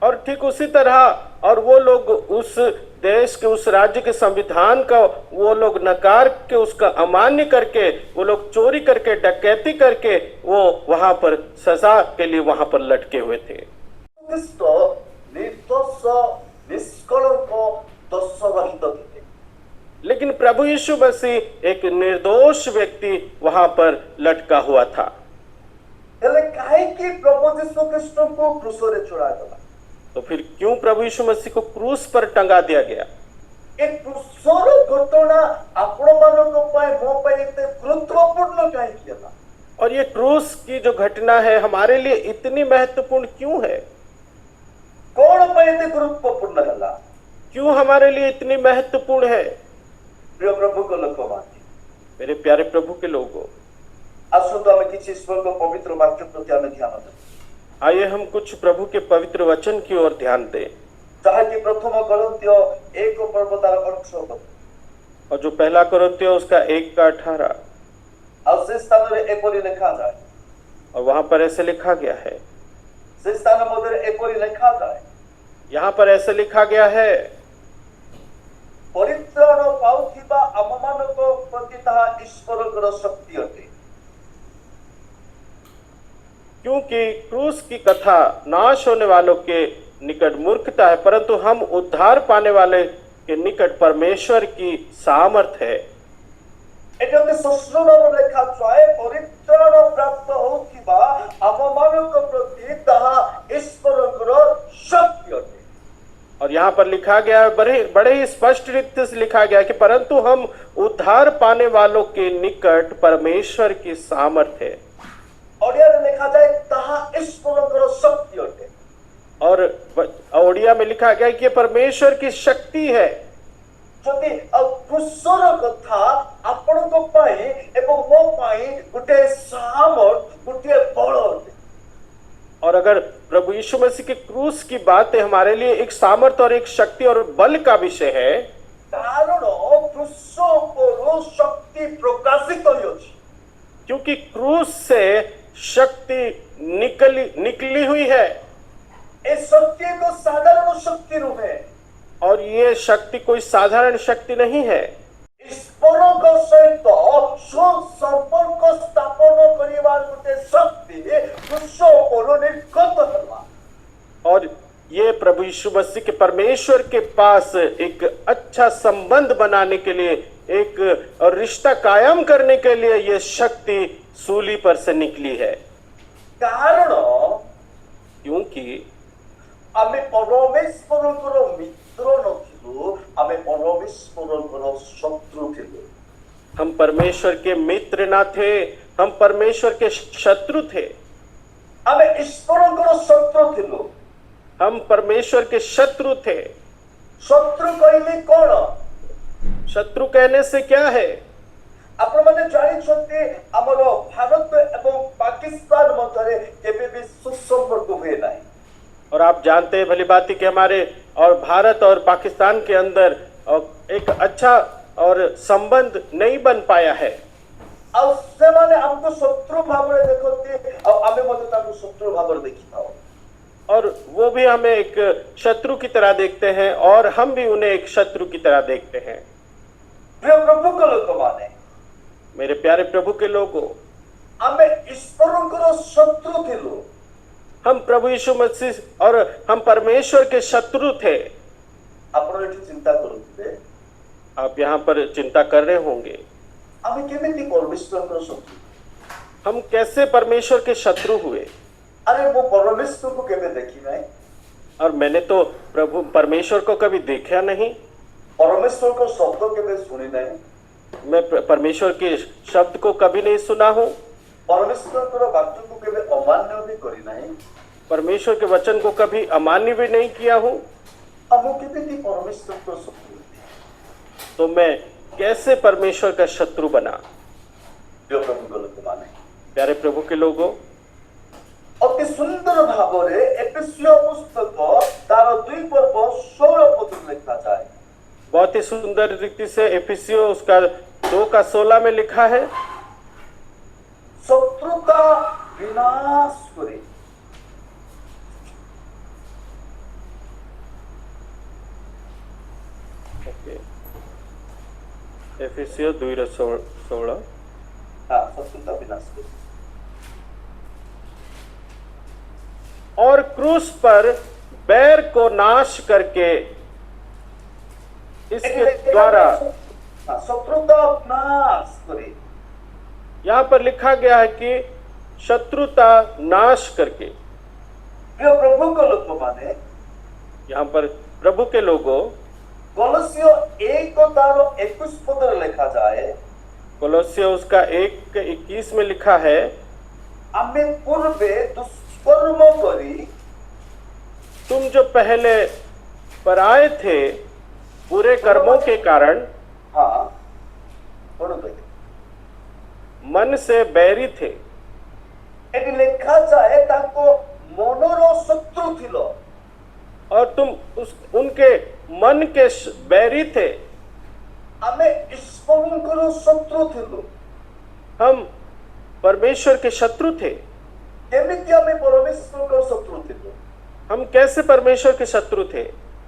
और ठीक उसी तरह और वो लोग उस देश के उस राज्य के संविधान का वो लोग नकार के उसका अमान्य करके वो लोग चोरी करके डकैती करके वो वहां पर सजा के लिए वहां पर लटके हुए थे। निर्दोष निष्कलंक दोषरहित थे, लेकिन प्रभु यीशु मसीह एक निर्दोष व्यक्ति वहां पर लटका हुआ था। कहीं प्रभु यीशु ख्रीष्ट को क्रूस रे चढ़ा गला, तो फिर क्यों प्रभु यीशु मसीह को क्रूस पर टंगा दिया गया? एक क्रूसर घटना आपण मानको पाए मो पाए इतने गुरुत्वपूर्ण काहे किया, और ये क्रूस की जो घटना है हमारे लिए इतनी महत्वपूर्ण क्यों है? कौन पाए इतने गुरुत्वपूर्ण हला, क्यों हमारे लिए इतनी महत्वपूर्ण है? प्रिय प्रभु को लोक माने, मेरे प्यारे प्रभु के लोगों, आसुत हमें किसी ईश्वर को पवित्र वाक्य प्रति हमें ध्यान दें। आइए हम कुछ प्रभु के पवित्र वचन की ओर ध्यान दें। जहाँकि प्रथम कोरिन्थियो 1 पर्व तार 18 और जो पहला कोरिन्थियो उसका 1:18, और से स्थान रे एपरि लिखा जाए, और वहां पर ऐसे लिखा गया है, से स्थान मध्य एपरि लिखा जाए, यहाँ पर ऐसे लिखा गया है, परित्राण पाउथिबा आममानको प्रति ताहा ईश्वरकर शक्ति अटे, क्योंकि क्रूस की कथा नाश होने वालों के निकट मूर्खता है, परंतु हम उद्धार पाने वाले के निकट परमेश्वर की सामर्थ है। एटा के सस्त्रभाव लेखा जाए, परित्राण प्राप्त होथिबा आममानको प्रति ताहा ईश्वरकर शक्ति अटे। और यहाँ पर लिखा गया है, बड़े ही स्पष्ट रीति से लिखा गया कि परंतु हम उद्धार पाने वालों के निकट परमेश्वर की सामर्थ है। ओडिया में लिखा जाए ताहा ईश्वरकर शक्ति अटे, और ओडिया में लिखा गया कि परमेश्वर की शक्ति है। जदि क्रूसर कथा आपण को पाई एवं मो पाई गुटे सामर्थ गुटे बल अटे, और अगर प्रभु यीशु मसीह के क्रूस की बातें हमारे लिए एक सामर्थ और एक शक्ति और बल का विषय है, कारण କୃଷ ଉପରୁ ଶକ୍ତି ପ୍ରକାଶିତ ହୋଇଅଛି। क्योंकि क्रूस से शक्ति निकली हुई है ଏ ଶକ୍ତି ଏକ ସାଧାରଣ ଶକ୍ତି ନୁହେଁ। और ये शक्ति कोई साधारण शक्ति नहीं है। ଈଶ୍ୱରଙ୍କ ସହିତ ସୁସମ୍ପର୍କ ସ୍ଥାପନ କରିବାର ଗୋଟେ ଶକ୍ତି କୃଷ ଉପରୁ ନିର୍ଗତ ହେଲା। और ये प्रभु यीशु मसीह के परमेश्वर के पास एक अच्छा संबंध बनाने के लिए, एक और रिश्ता कायम करने के लिए ये शक्ति सूली पर से निकली है। କାରଣ क्योंकि ଆମେ ପରମେଶ୍ୱରଙ୍କର ମିତ୍ର ନଥିଲୁ, ଆମେ ପରମେଶ୍ୱରଙ୍କର ଶତ୍ରୁ ଥିଲୁ। हम परमेश्वर के मित्र ना थे, हम परमेश्वर के शत्रु थे। ଆମେ ଈଶ୍ୱରଙ୍କର ଶତ୍ରୁ ଥିଲୁ। हम परमेश्वर के शत्रु थे। ଶତ୍ରୁ କହିଲେ କଣ? शत्रु कहने से क्या है? ଆପଣମାନେ ଜାଣିଛନ୍ତି ଆମର ଭାରତ ଏବଂ ପାକିସ୍ତାନ ମଧ୍ୟରେ କେବେ ବି ସୁସମ୍ପର୍କ ହୁଏ ନାହିଁ। और आप जानते हैं भली बात कि हमारे और भारत और पाकिस्तान के अंदर एक अच्छा और संबंध नहीं बन पाया है। ଆଉ ସେମାନେ ଆମକୁ ଶତ୍ରୁ ଭାବରେ ଦେଖନ୍ତି ଆଉ ଆମେ ମଧ୍ୟ ତାଙ୍କୁ ଶତ୍ରୁ ଭାବରେ ଦେଖିଥାଉ। और वो भी हमें एक शत्रु की तरह देखते हैं और हम भी उन्हें एक शत्रु की तरह देखते हैं। ପ୍ରିୟ ପ୍ରଭୁଙ୍କ ଲୋକମାନେ, मेरे प्यारे प्रभु के लोगों, ଆମେ ଈଶ୍ୱରଙ୍କର ଶତ୍ରୁ ଥିଲୁ। हम प्रभु यीशु मसीह और हम परमेश्वर के शत्रु थे। ଆପଣ ଏଠି ଚିନ୍ତା କରୁଥିବେ आप यहाँ पर चिंता कर रहे होंगे, ଆମେ କେମିତି ପରମେଶ୍ୱରଙ୍କର ଶତ୍ରୁ? हम कैसे परमेश्वर के शत्रु हुए? ଆରେ ମୁଁ ପରମେଶ୍ୱରକୁ କେବେ ଦେଖି ନାହିଁ। और मैंने तो प्रभु परमेश्वर को कभी देखा नहीं। ପରମେଶ୍ୱରଙ୍କ ଶବ୍ଦ କେବେ ଶୁଣି ନାହିଁ। मैं परमेश्वर के शब्द को कभी नहीं सुना हूँ। ପରମେଶ୍ୱରଙ୍କର ବାକ୍ୟକୁ କେବେ ଅମାନ୍ୟ ବି କରି ନାହିଁ। परमेश्वर के वचन को कभी अमान्य भी नहीं किया हूँ। ଆଉ ମୁଁ କେମିତି ପରମେଶ୍ୱରଙ୍କର ଶତ୍ରୁ ହେବି? तो मैं कैसे परमेश्वर का शत्रु बना? ପ୍ରିୟ ପ୍ରଭୁଙ୍କ ଲୋକମାନେ, प्यारे प्रभु के लोगों, ଅତି ସୁନ୍ଦର ଭାବରେ ଏଫେସୀୟ ପୁସ୍ତକ ତାର 2 ପର୍ବ 16 ପଦରେ ଲେଖାଯାଏ। बहुत ही सुंदर रीति से एफिसियों उसका 2:16 में लिखा है, शत्रुता विनाश करे। एफिसियों 2:16। हाँ, शत्रुता विनाश करे। और क्रूस पर बैर को नाश करके इसके द्वारा, हाँ, शत्रुता नाश करे। यहाँ पर लिखा गया है कि शत्रुता नाश करके। प्रिय प्रभुଙ୍କ ଲୋକମାନେ, यहाँ पर प्रभु के लोगों, କଲୋସିୟ 1 ତାର 21 ପଦରେ ଲେଖାଯାଏ, कोलोसियों उसका 1:21 में लिखा है, ଆମେ ପୂର୍ବେ ଦୁଷ୍କର୍ମ କରି तुम जो पहले पराए थे बुरे कर्मों के कारण हाँ କଣ କହିଲେ? मन से बैरी थे। ଏଠି ଲେଖାଯାଏ ତାଙ୍କ ମନର ଶତ୍ରୁ ଥିଲ। और तुम उनके मन के बैरी थे। ଆମେ ଈଶ୍ୱରଙ୍କର ଶତ୍ରୁ ଥିଲୁ। हम परमेश्वर के शत्रु थे। କେମିତି ଆମେ ପରମେଶ୍ୱରଙ୍କର ଶତ୍ରୁ ଥିଲୁ? हम कैसे परमेश्वर के शत्रु थे?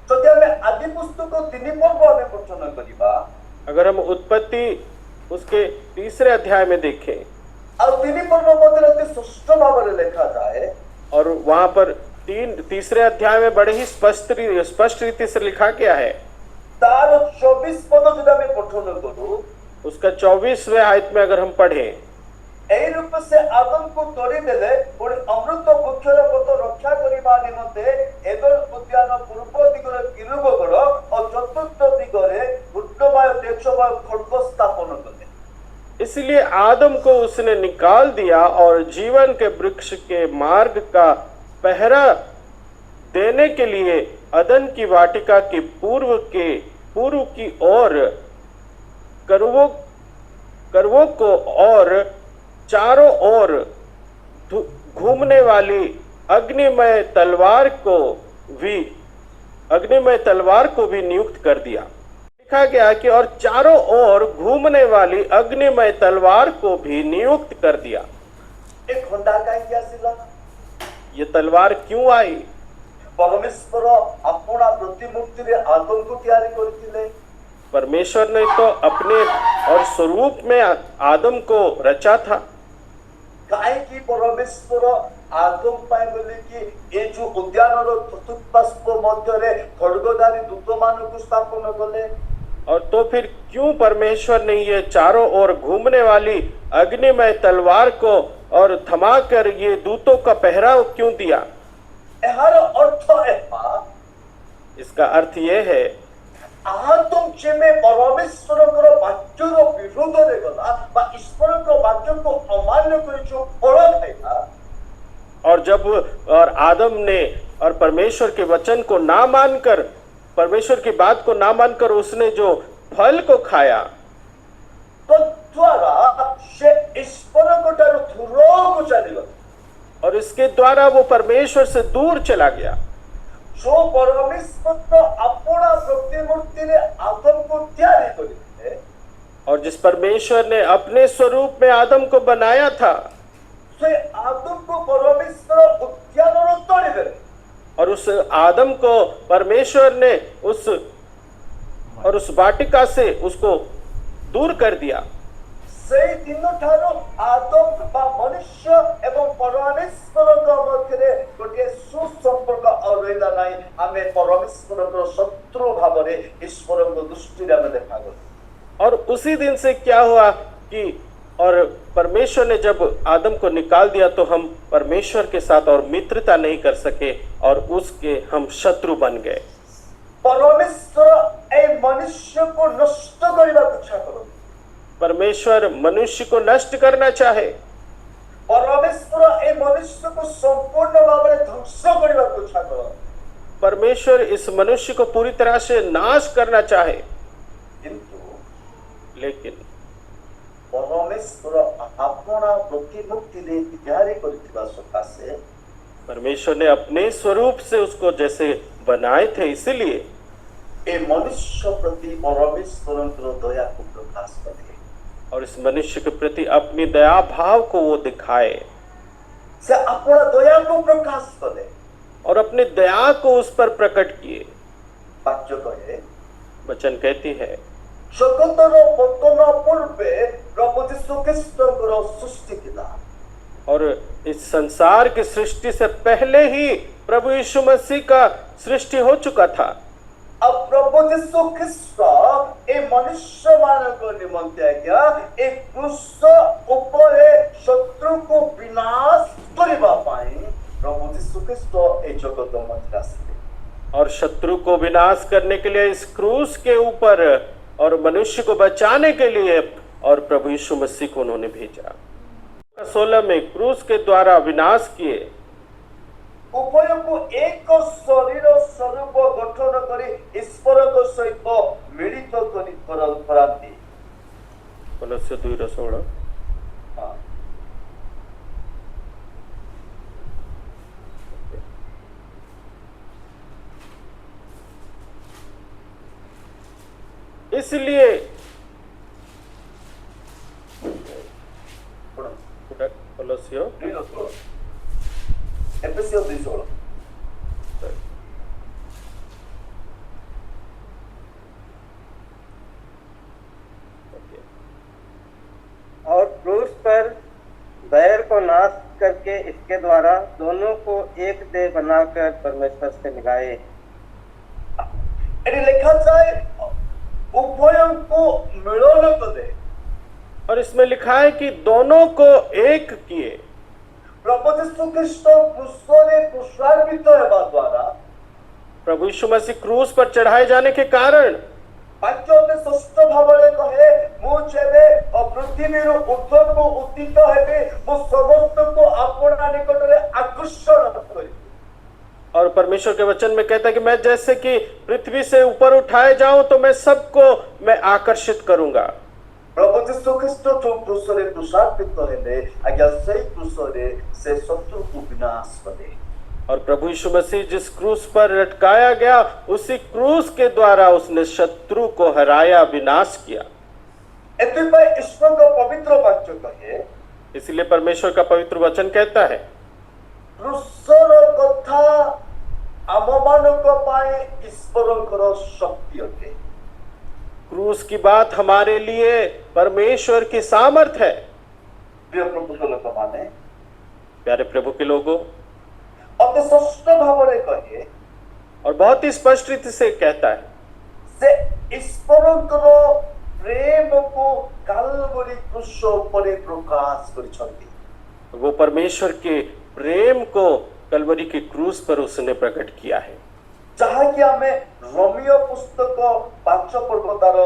ଯଦି ଆମେ ଆଦି ପୁସ୍ତକ 3 ପର୍ବ ଆମେ ପଠନ କରିବା, अगर हम उत्पत्ति उसके 3 अध्याय में देखें, ଆଉ 3 ପର୍ବ ମଧ୍ୟରେ ଅତି ସ୍ପଷ୍ଟ ଭାବରେ ଲେଖାଯାଏ, और वहां पर 3 अध्याय में बड़े ही स्पष्ट रीति से लिखा गया है। ତାର 24 ପଦ ଯଦି ଆମେ ପଠନ କରୁ, उसका 24वें आयत में अगर हम पढ़ें, ଏହି ରୂପେ ସେ ଆଦମକୁ ତୋଡ଼ିଦେଲେ, ପୁଣି ଅମୃତ ବୃକ୍ଷର ପତ ରକ୍ଷା କରିବା ନିମନ୍ତେ ଏଦେନ ଉଦ୍ୟାନ ପୂର୍ବ ଦିଗରେ କିରୁବଗଡ଼ ଓ ଚତୁର୍ଥ ଦିଗରେ ଉର୍ଣ୍ଣମୟ ଦେଶମୟ ଖड्ग ସ୍ଥାପନ କଲେ। इसलिए आदम को उसने निकाल दिया और जीवन के वृक्ष के मार्ग का पहरा देने के लिए अदन की वाटिका के पूर्व की ओर करवों को और चारों ओर घूमने वाली अग्निमय तलवार को भी नियुक्त कर दिया। लिखा गया कि और चारों ओर घूमने वाली अग्निमय तलवार को भी नियुक्त कर दिया। ଏ ଖଣ୍ଡା କାହିଁକି ଆସିଲା? ये तलवार क्यों आई? ପରମେଶ୍ୱର ଆପଣା ପ୍ରତିମୂର୍ତ୍ତିରେ ଆଦମକୁ ତିଆରି କରିଥିଲେ। परमेश्वर ने तो अपने और स्वरूप में आदम को रचा था। କାହିଁକି ପରମେଶ୍ୱର ଆଦମ ପାଇଁ ବୋଲିକି ଏ ଯୋଉ ଉଦ୍ୟାନର ଚତୁଃପାର୍ଶ୍ୱ ମଧ୍ୟରେ ଖड्गधारी ଦୂତମାନଙ୍କୁ ସ୍ଥାପନ କଲେ? और तो फिर क्यों परमेश्वर ने ये चारों ओर घूमने वाली अग्निमय तलवार को और थमाकर ये दूतों का पहराव क्यों दिया? ଏହାର ଅର୍ଥ ଏହା, इसका अर्थ ये है ଆଦମ ଯେବେ ପରମେଶ୍ୱରଙ୍କର ବାକ୍ୟର ବିରୋଧରେ ଗଲା ବା ଈଶ୍ୱରଙ୍କ ବାକ୍ୟକୁ ଅମାନ୍ୟ କରି ଯୋଉ ଫଳ ଖାଇଲା, और जब और आदम ने और परमेश्वर के वचन को ना मानकर, परमेश्वर की बात को ना मानकर उसने जो फल को खाया, ତଦ୍ୱାରା ସେ ଈଶ୍ୱରଙ୍କ ଠାରୁ ଦୂରକୁ ଚାଲିଗଲା। और इसके द्वारा वो परमेश्वर से दूर चला गया। जो परमेश्वर अपना प्रतिमूर्तिरे आदमको ତିଆରି କରିଥିଲେ, और जिस परमेश्वर ने अपने स्वरूप में आदम को बनाया था, ସେ ଆଦମକୁ ପରମେଶ୍ୱର ଉଦ୍ୟାନରୁ ତଡ଼ିଦେଲେ। और उस आदम को परमेश्वर ने उस वाटिका से उसको दूर कर दिया। ସେଇ ଦିନଠାରୁ ଆଦମ ବା ମନୁଷ୍ୟ ଏବଂ ପରମେଶ୍ୱରଙ୍କ ମଧ୍ୟରେ ଗୋଟିଏ ସୁସମ୍ପର୍କ ଆଉ ରହିଲା ନାହିଁ। ଆମେ ପରମେଶ୍ୱରଙ୍କର ଶତ୍ରୁ ଭାବରେ ଈଶ୍ୱରଙ୍କ ଦୃଷ୍ଟିରେ ଆମେ ଦେଖାଗଲୁ। और उसी दिन से क्या हुआ कि और परमेश्वर ने जब आदम को निकाल दिया तो हम परमेश्वर के साथ और मित्रता नहीं कर सके और उसके हम शत्रु बन गए। ପରମେଶ୍ୱର ଏ ମନୁଷ୍ୟକୁ ନଷ୍ଟ କରିବାକୁ ଇଚ୍ଛା କରନ୍ତି। परमेश्वर मनुष्य को नष्ट करना चाहे, ପରମେଶ୍ୱର ଏ ମନୁଷ୍ୟକୁ ସମ୍ପୂର୍ଣ୍ଣ ଭାବରେ ଧ୍ୱଂସ କରିବାକୁ ଇଚ୍ଛା କରନ୍ତି। परमेश्वर इस मनुष्य को पूरी तरह से नाश करना चाहे, କିନ୍ତୁ लेकिन ପରମେଶ୍ୱର ଆପଣା ପ୍ରତିମୂର୍ତ୍ତିରେ ତିଆରି କରିଥିବା ସକାଶେ परमेश्वर ने अपने स्वरूप से उसको जैसे बनाए थे, इसलिए ଏ ମନୁଷ୍ୟ ପ୍ରତି ପରମେଶ୍ୱରଙ୍କର ଦୟାକୁ ପ୍ରକାଶ କଲେ। और इस मनुष्य के प्रति अपनी दया भाव को वो दिखाए ସେ ଆପଣା ଦୟାକୁ ପ୍ରକାଶ କଲେ। और अपनी दया को उस पर प्रकट किए। ବାକ୍ୟ କହେ, वचन कहती है ଜଗତର ପତନ ପୂର୍ବେ ପ୍ରଭୁ ଯୀଶୁ ଖ୍ରୀଷ୍ଟଙ୍କର ସୃଷ୍ଟି ଥିଲା। और इस संसार की सृष्टि से पहले ही प्रभु यीशु मसीह का सृष्टि हो चुका था। ଆଉ ପ୍ରଭୁ ଯୀଶୁ ଖ୍ରୀଷ୍ଟ ଏ ମନୁଷ୍ୟମାନଙ୍କ ନିମନ୍ତେ ଆଜ୍ଞା ଏ କୃଷ ଉପରେ ଶତ୍ରୁକୁ ବିନାଶ କରିବା ପାଇଁ ପ୍ରଭୁ ଯୀଶୁ ଖ୍ରୀଷ୍ଟ ଏ ଜଗତ ମଧ୍ୟରେ ଆସିଲେ। और शत्रु को विनाश करने के लिए इस क्रूस के ऊपर और मनुष्य को बचाने के लिए और प्रभु यीशु मसीह को उन्होंने भेजा। 16 में क्रूस के द्वारा विनाश किए। ଉଭୟକୁ ଏକ ଶରୀର ସ୍ୱରୂପ ଗଠନ କରି ଈଶ୍ୱରଙ୍କ ସହିତ ମିଳିତ କରି କରାନ୍ତି। कोलोस्य 2:16। इसलिए कोलोस्य एफएसियों 2:16 और क्रूस पर बैर को नाश करके इसके द्वारा दोनों को एक देह बनाकर परमेश्वर से मिलाए। ଏଠି ଲେଖାଯାଏ ଉଭୟଙ୍କୁ ମିଳନ କଲେ। और इसमें लिखा है कि दोनों को एक किए। प्रभु यीशु ख्रीष्ट क्रूसरे क्रूसान्वित हेबा द्वारा प्रभु यीशु मसीह क्रूस पर चढ़ाए जाने के कारण वाक्य में स्पष्ट भावरे कहे मु जेबे पृथ्वीर ऊर्ध्वको उदित हेबे मु समस्त को अपना निकटरे आकर्षण करी। और परमेश्वर के वचन में कहता है कि मैं जैसे कि पृथ्वी से ऊपर उठाए जाऊं तो मैं सबको मैं आकर्षित करूंगा। प्रभु यीशु ख्रीष्ट जो क्रूसरे क्रूसान्वित हेले आज्ञा सेई क्रूसरे से शत्रु को विनाश करे। और प्रभु यीशु मसीह जिस क्रूस पर लटकाया गया, उसी क्रूस के द्वारा उसने शत्रु को हराया, विनाश किया। एथिपाई ईश्वर का पवित्र वाक्य कहे, इसलिए परमेश्वर का पवित्र वचन कहता है, क्रूसर कथा आममानक पाए ईश्वरଙ୍କର शक्ति अटे। क्रूस की बात हमारे लिए परमेश्वर की सामर्थ है। प्रिय प्रभु के लोक माने प्यारे प्रभु के लोगों, अति स्पष्ट भावरे कहे और बहुत ही स्पष्ट रीति से कहता है, से ईश्वरଙ୍କର प्रेम को कालवरी क्रूस उपरे प्रकाश करिसंती। वो परमेश्वर के प्रेम को कलवरी के क्रूस पर उसने प्रकट किया है। जहाँ कि आमे रोमियो पुस्तक 5 पर्व तार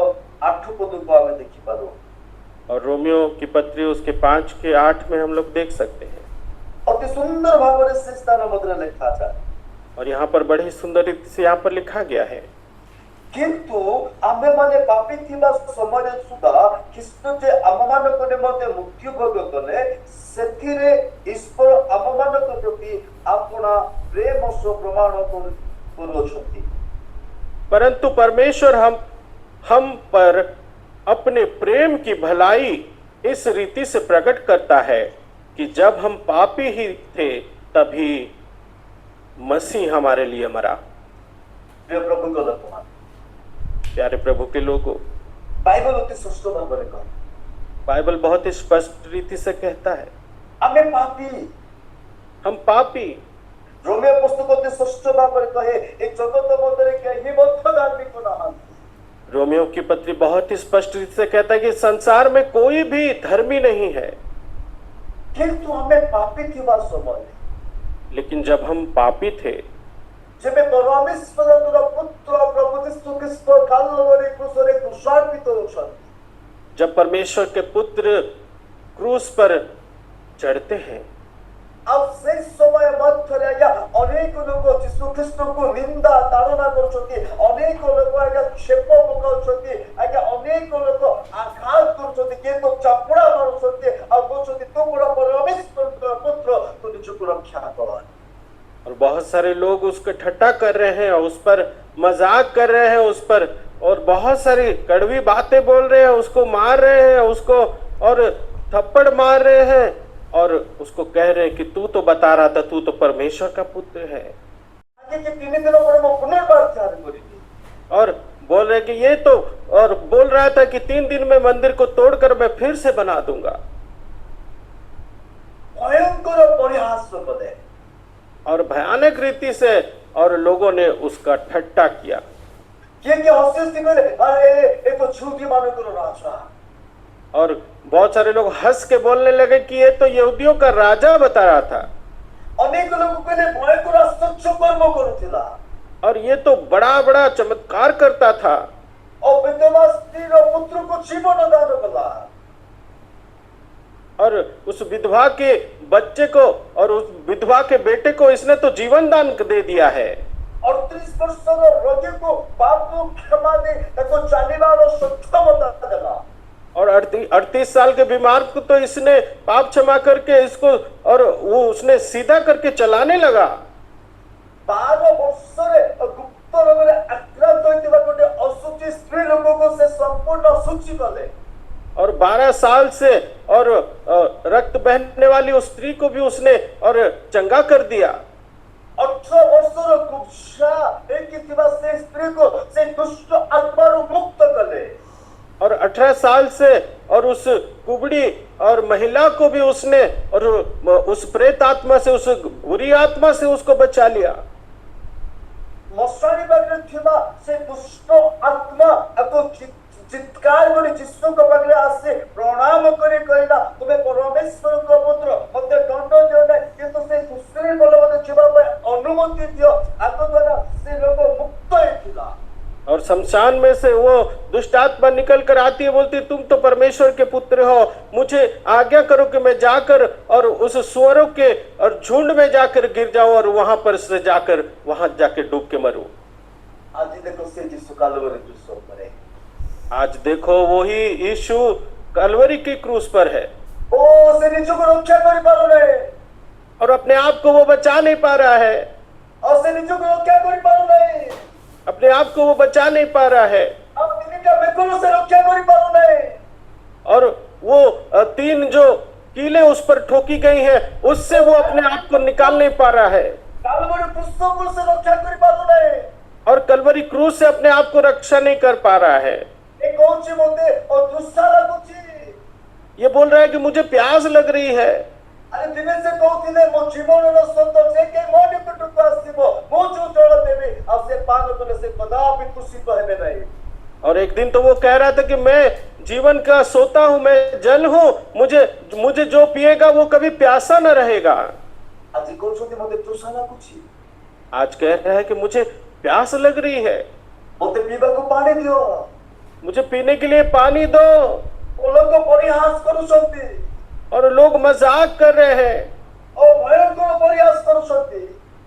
8 पद को आमे देखि पारो। और रोमियो की पत्री उसके 5 के 8 में हम लोग देख सकते हैं। अति सुंदर भावरे से स्थान मध्य लिखा जाए। और यहाँ पर बड़ी सुंदर रीति से यहाँ पर लिखा गया है, किंतु आमे माने पापी थिबा समय सुधा ख्रीष्ट जे आममानक निमंते मुक्ति भोग कले, सेथिरे ईश्वर आममानक प्रति अपना प्रेम सो प्रमाण करुछथि। परंतु परमेश्वर हम पर अपने प्रेम की भलाई इस रीति से प्रकट करता है कि जब हम पापी ही थे तभी मसीह हमारे लिए मरा। प्रिय प्रभु को लोक मान, प्यारे प्रभु के लोगों, बाइबल अति स्पष्ट भावरे कहे, बाइबल बहुत ही स्पष्ट रीति से कहता है, आमे पापी, हम पापी। रोमियो पुस्तक अति स्पष्ट भावरे कहे, एक जगत मध्य केही मध्य धार्मिक नाहांती। रोमियो की पत्री बहुत ही स्पष्ट रीति से कहता है कि संसार में कोई भी धर्मी नहीं है। किंतु हमें पापी थिबा समय, लेकिन जब हम पापी थे, जेबे परमेश्वरर पुत्र प्रभु यीशु ख्रीष्ट कालवरी क्रूसरे क्रूसार्पित होछन्ति, जब परमेश्वर के पुत्र क्रूस पर चढ़ते हैं, अब से समय मध्य या अनेक लोग यीशु ख्रीष्ट को निंदा ताड़ना करछन्ति, अनेक लोग आज्ञा क्षेप पकाउछन्ति, आज्ञा अनेक लोग आघात करछन्ति, किंतु चापुड़ा मारुछन्ति, आ बोलछन्ति तू बड़ा परमेश्वरर पुत्र, तू निजको रक्षा कर। और बहुत सारे लोग उसको ठट्टा कर रहे हैं, उस पर मजाक कर रहे हैं, उस पर और बहुत सारी कड़वी बातें बोल रहे हैं, उसको मार रहे हैं, उसको और थप्पड़ मार रहे हैं और उसको कह रहे हैं कि तू तो बता रहा था तू तो परमेश्वर का पुत्र है। आगे के 3 दिनों पर मैं पुनर्वास ध्यान करेंगे और बोल रहे कि ये तो, और बोल रहा था कि 3 दिन में मंदिर को तोड़कर मैं फिर से बना दूंगा। भयंकर परिहास कले और भयानक रीति से और लोगों ने उसका ठट्टा किया। किए हंसी गले, अरे ये तो झूठी मानो करो राजा। और बहुत सारे लोग हंस के बोलने लगे कि ये तो यहूदियों का राजा बता रहा था। अनेक लोग कहले भयंकर आश्चर्य कर्म करुथिला, और ये तो बड़ा बड़ा चमत्कार करता था। और विधवा स्त्री रो पुत्र को जीवन दान कला, और उस विधवा के बच्चे को और उस विधवा के बेटे को इसने तो जीवन दान दे दिया है। 38 वर्षर रोगी को पाप क्षमा दे ताको चालीबार सक्षमता देला। और 38 साल के बीमार को तो इसने पाप क्षमा करके इसको और वो उसने सीधा करके चलाने लगा। 12 वर्षरे गुप्त रोगरे आक्रांत होइतिबा गोटे असुचि स्त्री लोगों को से संपूर्ण असुचि कले। और 12 साल से और रक्त बहने वाली उस स्त्री को भी उसने और चंगा कर दिया। 18 वर्षर कुब्जा एक थिबा से स्त्री को से दुष्ट आत्मारू मुक्त कले। और 18 साल से और उस कुबड़ी और महिला को भी उसने और उस प्रेत आत्मा से, उस बुरी आत्मा से उसको बचा लिया। मशानी बागरे थिबा से दुष्ट आत्मा अको चित्कार करी यीशु के पाखरे आसे प्रणाम करी कहला तुमे परमेश्वर का पुत्र मते दंड दियो ना, किंतु से दुष्टरी बोल मते जीवा पे अनुमति दियो, आको द्वारा से लोग मुक्त हेतिला। और शमशान में से वो दुष्ट आत्मा निकल कर आती है, बोलती तुम तो परमेश्वर के पुत्र हो, मुझे आज्ञा करो कि मैं जाकर और उस सुअरों के और झुंड में जाकर गिर जाऊं और वहां पर से जाकर वहां जाकर डूब के मरूं। आज देखो से यीशु कालवरी क्रूस पर है। आज देखो वही यीशु कलवरी की क्रूस पर है। ओ से निजको रक्षा करि पारो रे, और अपने आप को वो बचा नहीं पा रहा है। ଆଉ ସେ ନିଜକୁ ରକ୍ଷା କରିପାରୁନାହିଁ। अपने आप को वो बचा नहीं पा रहा है। ଆଉ ତିନିଟା ବେକରୁ ସେ ରକ୍ଷା କରିପାରୁନାହିଁ। और वो 3 जो कीलें उस पर ठोकी गई हैं, उससे वो अपने आप को निकाल नहीं पा रहा है। କାଲବରୀ ପୁସ୍ତକରୁ ସେ ରକ୍ଷା କରିପାରୁନାହିଁ। और कलवरी क्रूज से अपने आप को रक्षा नहीं कर पा रहा है। ଏ କହୁଛି ମୋତେ ତୃଷା ଲାଗୁଛି। ये बोल रहा है कि मुझे प्यास लग रही है। ଆରେ ଦିନେ ସେ କହୁଥିଲେ ମୋ ଜୀବନର ସ୍ରୋତ ଯେ କେହି ମୋ ନିକଟକୁ ଆସିବ ମୁଁ ଯୋଉ ଜଳ ଦେବି ଆଉ ସେ ପାନ କଲେ ସେ କଦାପି ତୃଷିତ ହେବେ ନାହିଁ। और एक दिन तो वो कह रहा था कि मैं जीवन का सोता हूं, मैं जल हूं, मुझे जो पिएगा वो कभी प्यासा न रहेगा। ଆଜି କହୁଛନ୍ତି ମୋତେ ତୃଷା ଲାଗୁଛି। आज कह रहा है कि मुझे प्यास लग रही है, ମୋତେ ପିଇବାକୁ ପାଣି ଦିଅ। मुझे पीने के लिए पानी दो। ଲୋକ ପରିହାସ କରୁଛନ୍ତି और लोग मजाक कर रहे हैं ଓ ଭୟଙ୍କର ପରିହାସ କରୁଛନ୍ତି।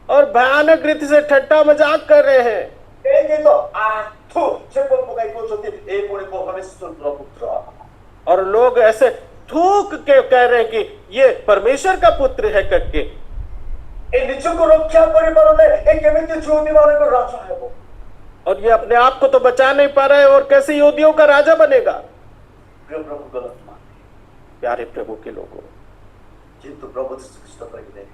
और भयानक रीति से ठट्टा मजाक कर रहे हैं। କେହି ତ ଆଠୁ ଛେପ ପକାଇ କହୁଛନ୍ତି ଏ ପୁଣି ପରମେଶ୍ୱରର ପୁତ୍ର। और लोग ऐसे थूक के कह रहे हैं कि ये परमेश्वर का पुत्र है करके। ଏ ନିଜକୁ ରକ୍ଷା କରିପାରୁନି ଏ କେମିତି ଯୁବତୀମାନଙ୍କ ରାଜା ହେବ। और ये अपने आप को तो बचा नहीं पा रहा है और कैसे यहूदियों का राजा बनेगा। ପ୍ରିୟ ପ୍ରଭୁ ଗଲତ ମାନେ प्यारे प्रभु के लोगों, କିନ୍ତୁ ପ୍ରଭୁ ଯୀଶୁ ଖ୍ରୀଷ୍ଟ କହିଲେ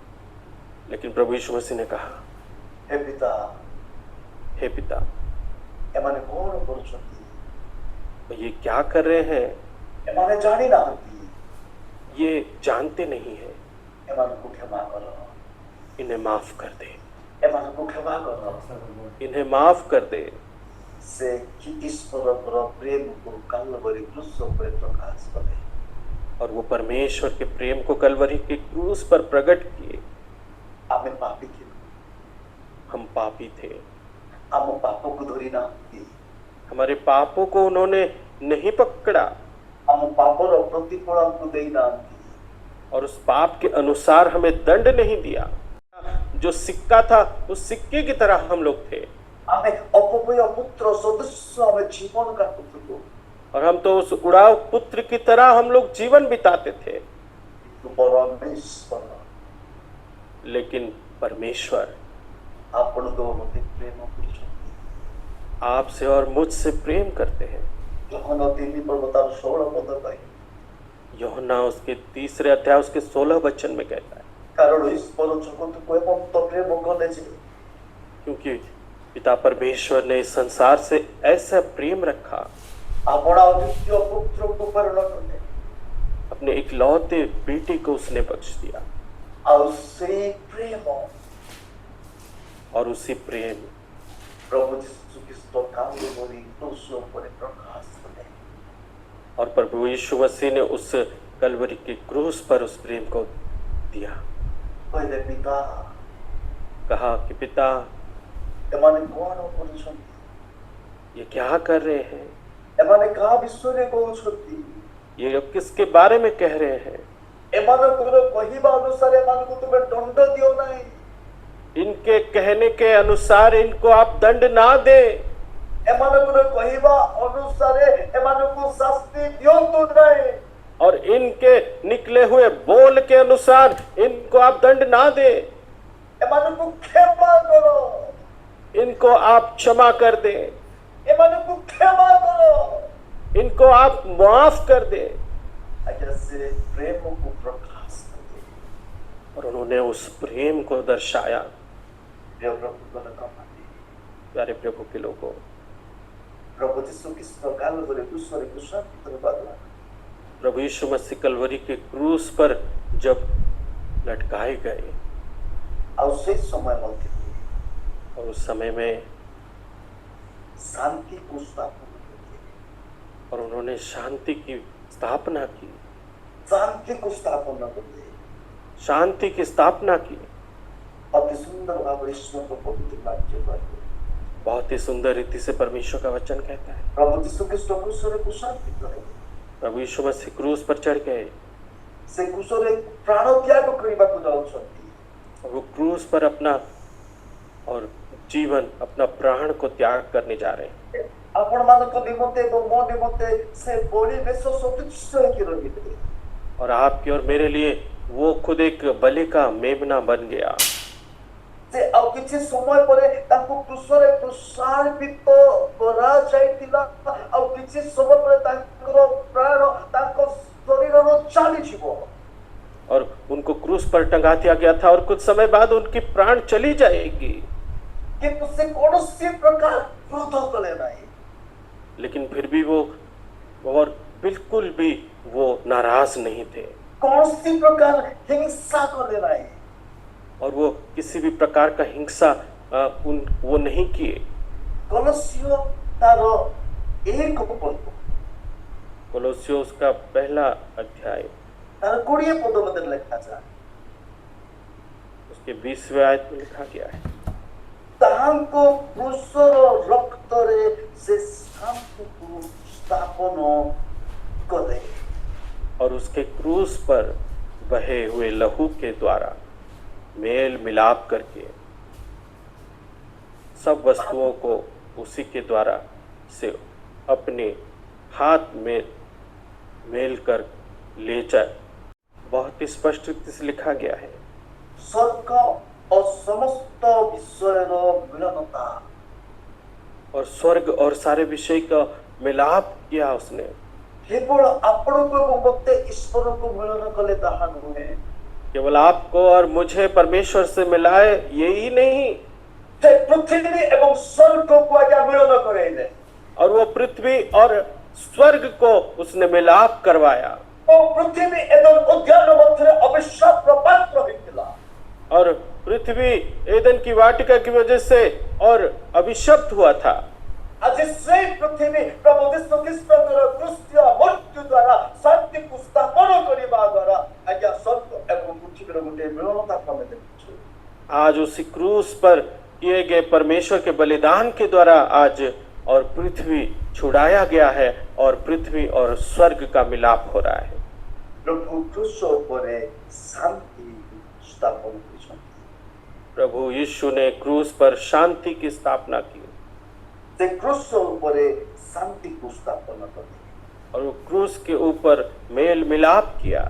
लेकिन प्रभु यीशु मसीह ने कहा, ହେ ପିତା हे पिता, ଏମାନେ କଣ କରୁଛନ୍ତି। ये क्या कर रहे हैं, ଏମାନେ ଜାଣିନାହାନ୍ତି। ये जानते नहीं है। ଏମାନଙ୍କୁ କ୍ଷମା କର। इन्हें माफ कर दे, ଏମାନଙ୍କୁ କ୍ଷମା କର। इन्हें माफ कर दे। ସେ କି ଈଶ୍ୱରଙ୍କର ପ୍ରେମକୁ କାଲବରୀ କ୍ରୁଶ ଉପରେ ପ୍ରକାଶ କଲେ। और वो परमेश्वर के प्रेम को कलवरी के क्रूस पर प्रकट किए। ଆମେ ପାପୀ ଥିଲୁ। हम पापी थे, ଆମ ପାପକୁ ଧରି ନାହାନ୍ତି। हमारे पापों को उन्होंने नहीं पकड़ा ଆମ ପାପର ପ୍ରତିଫଳ ଆମକୁ ଦେଇନାହାନ୍ତି। और उस पाप के अनुसार हमें दंड नहीं दिया। जो सिक्का था उस सिक्के की तरह हम लोग थे ଆମେ ଅପମୟ ପୁତ୍ର ସଦୃଶ ଆମେ ଜୀବନ କାଟୁଥିଲୁ। और हम तो उस उड़ाव पुत्र की तरह हम लोग जीवन बिताते थे। କିନ୍ତୁ ପରମେଶ୍ୱର लेकिन परमेश्वर ଆପଣଙ୍କୁ ମୋତେ ପ୍ରେମ କରୁଛନ୍ତି। आपसे और मुझसे प्रेम करते हैं। ଯୋହନ 3:16 କହିଲେ यूहन्ना उसके 3 अध्याय उसके 16 वचन में कहता है, କାରଣ ଈଶ୍ୱର ଜଗତକୁ ଏମନ୍ତ ପ୍ରେମ କଲେ ଯେ क्योंकि पिता परमेश्वर ने इस संसार से ऐसा प्रेम रखा, ଆପଣ ଅଦ୍ୱିତୀୟ ପୁତ୍ରକୁ ପ୍ରେରଣ କଲେ। अपने इकलौते बेटे को उसने बख्श दिया। ଆଉ ସେଇ ପ୍ରେମ और उसी प्रेम ପ୍ରଭୁ ଯୀଶୁ ଖ୍ରୀଷ୍ଟ କାଲବରୀ କ୍ରୁଶ ଉପରେ ପ୍ରକାଶ କଲେ। और प्रभु यीशु मसीह ने उस कलवरी के क्रूस पर उस प्रेम को दिया। କହିଲେ ପିତା कहा कि पिता, ଏମାନେ କଣ କରୁଛନ୍ତି। ये क्या कर रहे हैं, ଏମାନେ କାହା ବିଷୟରେ କହୁଛନ୍ତି। ये किसके बारे में कह रहे हैं। ଏମାନଙ୍କର କହିବା ଅନୁସାରେ ଏମାନଙ୍କୁ ତୁମେ ଦଣ୍ଡ ଦିଅ ନାହିଁ। इनके कहने के अनुसार इनको आप दंड ना दे। ଏମାନଙ୍କର କହିବା ଅନୁସାରେ ଏମାନଙ୍କୁ ଶାସ୍ତି ଦିଅନ୍ତୁ ନାହିଁ। और इनके निकले हुए बोल के अनुसार इनको आप दंड ना दे। ଏମାନଙ୍କୁ କ୍ଷମା କର। इनको आप क्षमा कर दे, ଏମାନଙ୍କୁ କ୍ଷମା କର। इनको आप माफ कर दे। ଆଜ୍ଞା ସେ ପ୍ରେମକୁ ପ୍ରକାଶ କଲେ। और उन्होंने उस प्रेम को दर्शाया। ପ୍ରିୟ ପ୍ରଭୁଙ୍କର କମାଣ୍ଡି प्यारे प्रभु के लोगों, ପ୍ରଭୁ ଯୀଶୁ ଖ୍ରୀଷ୍ଟ କାଲବରୀ କ୍ରୁଶରେ କ୍ରୁଶାନ୍ତିତ ହେବା ଦ୍ୱାରା प्रभु यीशु मसीह कलवरी के क्रूस पर जब लटकाए गए ଆଉ ସେଇ ସମୟ ମଧ୍ୟରେ और उस समय में ଶାନ୍ତିକୁ ସ୍ଥାପନ କଲେ। और उन्होंने शांति की स्थापना की, ଶାନ୍ତିକୁ ସ୍ଥାପନ କଲେ। शांति की स्थापना की। ଅତି ସୁନ୍ଦର ଭାବରେ ଈଶ୍ୱରଙ୍କ ପବିତ୍ର ବାକ୍ୟ କହିଲେ। बहुत ही सुंदर रीति से परमेश्वर का वचन कहता है। ପ୍ରଭୁ ଯୀଶୁ ଖ୍ରୀଷ୍ଟ କ୍ରୁଶରେ କ୍ରୁଶାନ୍ତିତ ହେଲେ। प्रभु यीशु मसीह क्रूस पर चढ़ गए ସେ କ୍ରୁଶରେ ପ୍ରାଣ ତ୍ୟାଗ କରିବାକୁ ଯାଉଛନ୍ତି। और वो क्रूस पर अपना और जीवन अपना प्राण को त्याग करने जा रहे हैं। ଆପଣମାନଙ୍କ ନିମନ୍ତେ ଏବଂ ମୋ ନିମନ୍ତେ ସେ ବଳି ବେଶ ସଦୃଶ ହେଇକି ରହିଲେ। और आपके और मेरे लिए वो खुद एक बलि का मेमना बन गया। से ଆଉ କିଛି ସମୟ ପରେ ତାଙ୍କୁ କ୍ରୁଶରେ ପ୍ରସାରିତ କରାଯାଇଥିଲା ଆଉ କିଛି ସମୟ ପରେ ତାଙ୍କର ପ୍ରାଣ ତାଙ୍କ ଶରୀରରୁ ଚାଲିଯିବ और उनको क्रूस पर टंगा दिया गया था और कुछ समय बाद उनकी प्राण चली जाएगी। କିନ୍ତୁ ସେ କୌଣସି ପ୍ରକାର କ୍ରୋଧ କଲେ ନାହିଁ लेकिन फिर भी वो और बिल्कुल भी वो नाराज नहीं थे କୌଣସି ପ୍ରକାର ହିଂସା କଲେ ନାହିଁ और वो किसी भी प्रकार का हिंसा वो नहीं किए। କଲସିୟ ତାର 1 ପଦ कोलोसियों उसका पहला अध्याय ତାର 20 ପଦ ମଧ୍ୟରେ ଲେଖାଯାଏ उसके 20वें आयत में लिखा गया है, ତାହାଙ୍କ କ୍ରୁଶର ରକ୍ତରେ ସେ ଶାନ୍ତିକୁ ସ୍ଥାପନ କଲେ और उसके क्रूस पर बहे हुए लहू के द्वारा मेल मिलाप करके सब वस्तुओं को उसी के द्वारा से अपने हाथ में मेल कर ले जाए। बहुत ही स्पष्ट रीति से लिखा गया है। ସ୍ୱର୍ଗ ଓ ସମସ୍ତ ବିଷୟର ମିଳନତା और स्वर्ग और सारे विषय का मिलाप किया उसने। କେବଳ ଆପଣଙ୍କୁ ଏବଂ ମୋତେ ଈଶ୍ୱରକୁ ମିଳନ କଲେ ତାହା ନୁହେଁ केवल आपको और मुझे परमेश्वर से मिलाए यही नहीं, ସେ ପୃଥିବୀ ଏବଂ ସ୍ୱର୍ଗକୁ ଆଜ୍ଞା ମିଳନ କରାଇଲେ और वो पृथ्वी और स्वर्ग को उसने मिलाप करवाया। ଓ ପୃଥିବୀ ଏବଂ ଉଦ୍ୟାନ ମଧ୍ୟରେ ଅଭିଶାପର ପାତ୍ର ହୋଇଥିଲା और पृथ्वी एदन की वाटिका की वजह से और अभिशप्त हुआ था। ଆଜି ସେଇ ପୃଥିବୀ ପ୍ରଭୁ ଯୀଶୁ ଖ୍ରୀଷ୍ଟଙ୍କର କ୍ରୁଶୀୟ ମୃତ୍ୟୁ ଦ୍ୱାରା ଶାନ୍ତିକୁ ସ୍ଥାପନ କରିବା ଦ୍ୱାରା ଆଜ୍ଞା ସ୍ୱର୍ଗ ଏବଂ ପୃଥିବୀର ଗୋଟିଏ ମିଳନତାକୁ ଆମେ ଦେଖୁଛୁ आज उसी क्रूस पर किए गए परमेश्वर के बलिदान के द्वारा आज और पृथ्वी छुड़ाया गया है और पृथ्वी और स्वर्ग का मिलाप हो रहा है। ପ୍ରଭୁ କ୍ରୁଶ ଉପରେ ଶାନ୍ତି ସ୍ଥାପନ କରିଛନ୍ତି प्रभु यीशु ने क्रूस पर शांति की स्थापना की ସେ କ୍ରୁଶ ଉପରେ ଶାନ୍ତିକୁ ସ୍ଥାପନ କଲେ और वो क्रूस के ऊपर मेल मिलाप किया।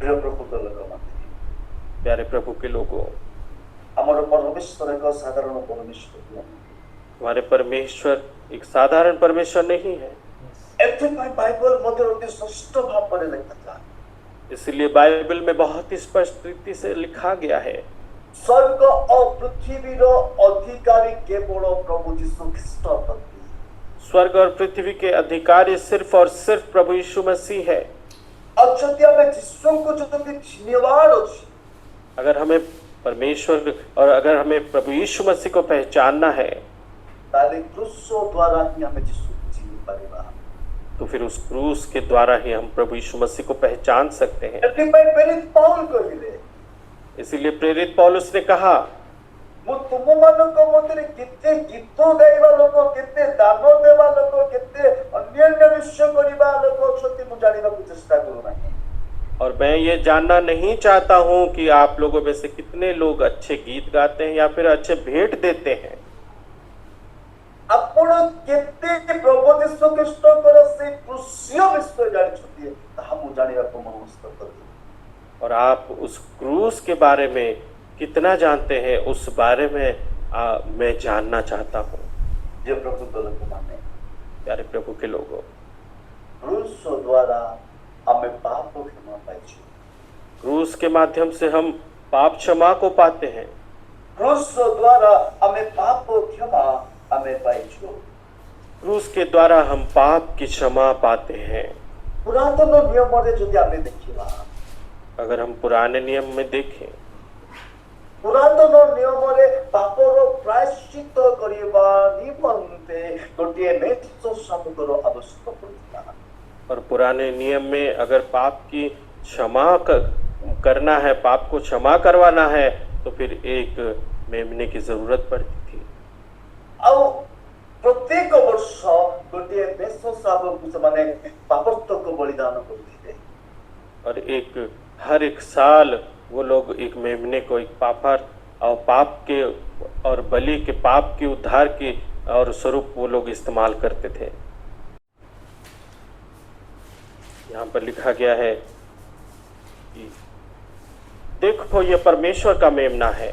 ପ୍ରିୟ ପ୍ରଭୁଙ୍କ ଲୋକମାନେ प्यारे प्रभु के लोगों, ଆମର ପରମେଶ୍ୱର ଏକ ସାଧାରଣ ପରମେଶ୍ୱର ନୁହଁ। हमारे परमेश्वर एक साधारण परमेश्वर नहीं है। ଏଥିପାଇଁ ବାଇବଲ ମଧ୍ୟରେ ଅତି ସ୍ପଷ୍ଟ ଭାବରେ ଲେଖାଯାଏ इसलिए बाइबल में बहुत ही स्पष्ट रीति से लिखा गया है, ସ୍ୱର୍ଗ ଓ ପୃଥିବୀର ଅଧିକାରୀ କେବଳ ପ୍ରଭୁ ଯୀଶୁ ଖ୍ରୀଷ୍ଟ ଅଟନ୍ତି स्वर्ग और पृथ्वी के अधिकारी सिर्फ और सिर्फ प्रभु यीशु मसीह है। ଆଉ ଯଦି ଆମେ ଯୀଶୁଙ୍କୁ ଯଦି ଚିହ୍ନିବାର ଅଛି अगर हमें परमेश्वर और अगर हमें प्रभु यीशु मसीह को पहचानना है ତାହେଲେ କ୍ରୁଶ ଦ୍ୱାରା ହିଁ ଆମେ ଯୀଶୁକୁ ଚିହ୍ନି ପାରିବା तो फिर उस क्रूस के द्वारा ही हम प्रभु यीशु मसीह को पहचान सकते हैं। ଏଥିପାଇଁ ପ୍ରେରିତ ପାଉଲ କହିଲେ इसीलिए प्रेरित पौलुस ने कहा, ମୁଁ ତୁମମାନଙ୍କ ମଧ୍ୟରେ କେତେ ଗୀତ ଗାଇବା ଲୋକ କେତେ ଦାନ ଦେବା ଲୋକ କେତେ ଅନ୍ୟାନ୍ୟ ବିଷୟ କରିବା ଲୋକ ଅଛନ୍ତି ମୁଁ ଜାଣିବାକୁ ଚେଷ୍ଟା କରୁନାହିଁ और मैं ये जानना नहीं चाहता हूं कि आप लोगों में से कितने लोग अच्छे गीत गाते हैं या फिर अच्छे भेंट देते हैं। ଆପଣ କେତେ ପ୍ରଭୁ ଯୀଶୁ ଖ୍ରୀଷ୍ଟଙ୍କର ସେଇ କୃଷିୟ ବିଷୟ ଜାଣିଛନ୍ତି ତାହା ମୁଁ ଜାଣିବାକୁ ମନସ୍ଥ କରିବି और आप उस क्रूस के बारे में कितना जानते हैं उस बारे में मैं जानना चाहता हूँ। ଯେ ପ୍ରଭୁଙ୍କ ଲୋକମାନେ प्यारे प्रभु के लोगों, କ୍ରୁଶ ଦ୍ୱାରା ଆମେ ପାପ କ୍ଷମା ପାଇଛୁ क्रूस के माध्यम से हम पाप क्षमा को पाते हैं। କ୍ରୁଶ ଦ୍ୱାରା ଆମେ ପାପ କ୍ଷମା ଆମେ ପାଇଛୁ क्रूस के द्वारा हम पाप की क्षमा पाते हैं। ପୁରାତନ ନିୟମରେ ଯଦି ଆମେ ଦେଖିବା अगर हम पुराने नियम में देखें ପୁରାତନ ନିୟମରେ ପାପର ପ୍ରାୟଶ୍ଚିତ କରିବା ନିମନ୍ତେ ଗୋଟିଏ ମେଷ ଶାବକର ଆବଶ୍ୟକ ପଡୁଥିଲା और पुराने नियम में अगर पाप की क्षमा करना है, पाप को क्षमा करवाना है तो फिर एक मेमने की जरूरत पड़ती थी। ଆଉ ପ୍ରତ୍ୟେକ ବର୍ଷ ଗୋଟିଏ ମେଷ ଶାବକକୁ ସେମାନେ ପାପସ୍ତକ ବଳିଦାନ କରୁଥିଲେ और हर एक साल वो लोग एक मेमने को एक पापर और पाप के और बलि के पाप के उद्धार के और स्वरूप वो लोग इस्तेमाल करते थे। यहाँ पर लिखा गया है कि देखो ये परमेश्वर का मेमना है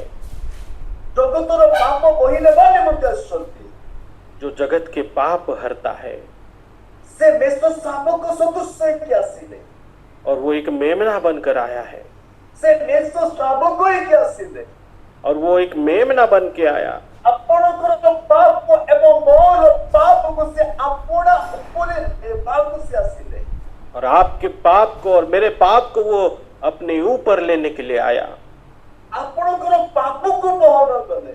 ଜଗତର ପାପ ବହି ନେବା ନିମନ୍ତେ ଆସିଛନ୍ତି। जो जगत के पाप हरता है, ସେ ମେଷ ଶାବକ ସଦୃଶ ହେଇକି ଆସିଲେ। और वो एक मेमना बनकर आया है, ସେ ମେଷ ଶାବକ ହେଇକି ଆସିଲେ। और वो एक मेमना बन के आया, ଆପଣଙ୍କର ପାପ ଏବଂ ମୋର ପାପକୁ ସେ ଆପଣା ଉପରେ ନେବାକୁ ସେ ଆସିଲେ। और आपके पाप को और मेरे पाप को वो अपने ऊपर लेने के लिए आया, ଆପଣଙ୍କର ପାପକୁ ବହନ କଲେ।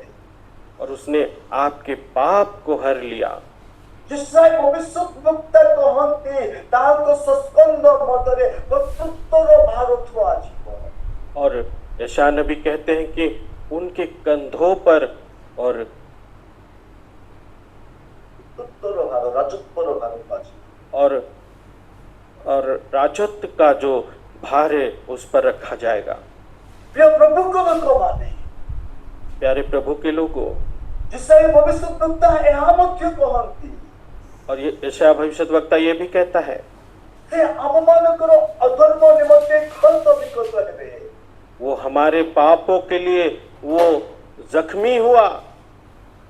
और उसने आपके पाप को हर लिया। जिसाई भविष्यवक्ता कहନ୍ତି ତାହାଙ୍କ ସସ୍କନ୍ଧ ମଧ୍ୟରେ କର୍ତ୍ତୃତ୍ୱର ଭାର ଥୁଆଯିବ। और यशायाह नबी कहते हैं कि उनके कंधों पर और କର୍ତ୍ତୃତ୍ୱର ଭାର ରାଜତ୍ୱର ଭାର ଥୁଆଯିବ। और राजत्व का जो भार है उस पर रखा जाएगा। प्रिय प्रभुଙ୍କ ଲୋକମାନେ, प्यारे प्रभु के लोगों, जिसाई भविष्यवक्ता ଏହା ମଧ୍ୟ କହନ୍ତି और ये यशायाह भविष्यद्वक्ता ये भी कहता है, ସେ ଆମମାନଙ୍କର ଅଧର୍ମ ନିମନ୍ତେ ଖତ ବିକତ ହେବେ। वो हमारे पापों के लिए वो जख्मी हुआ,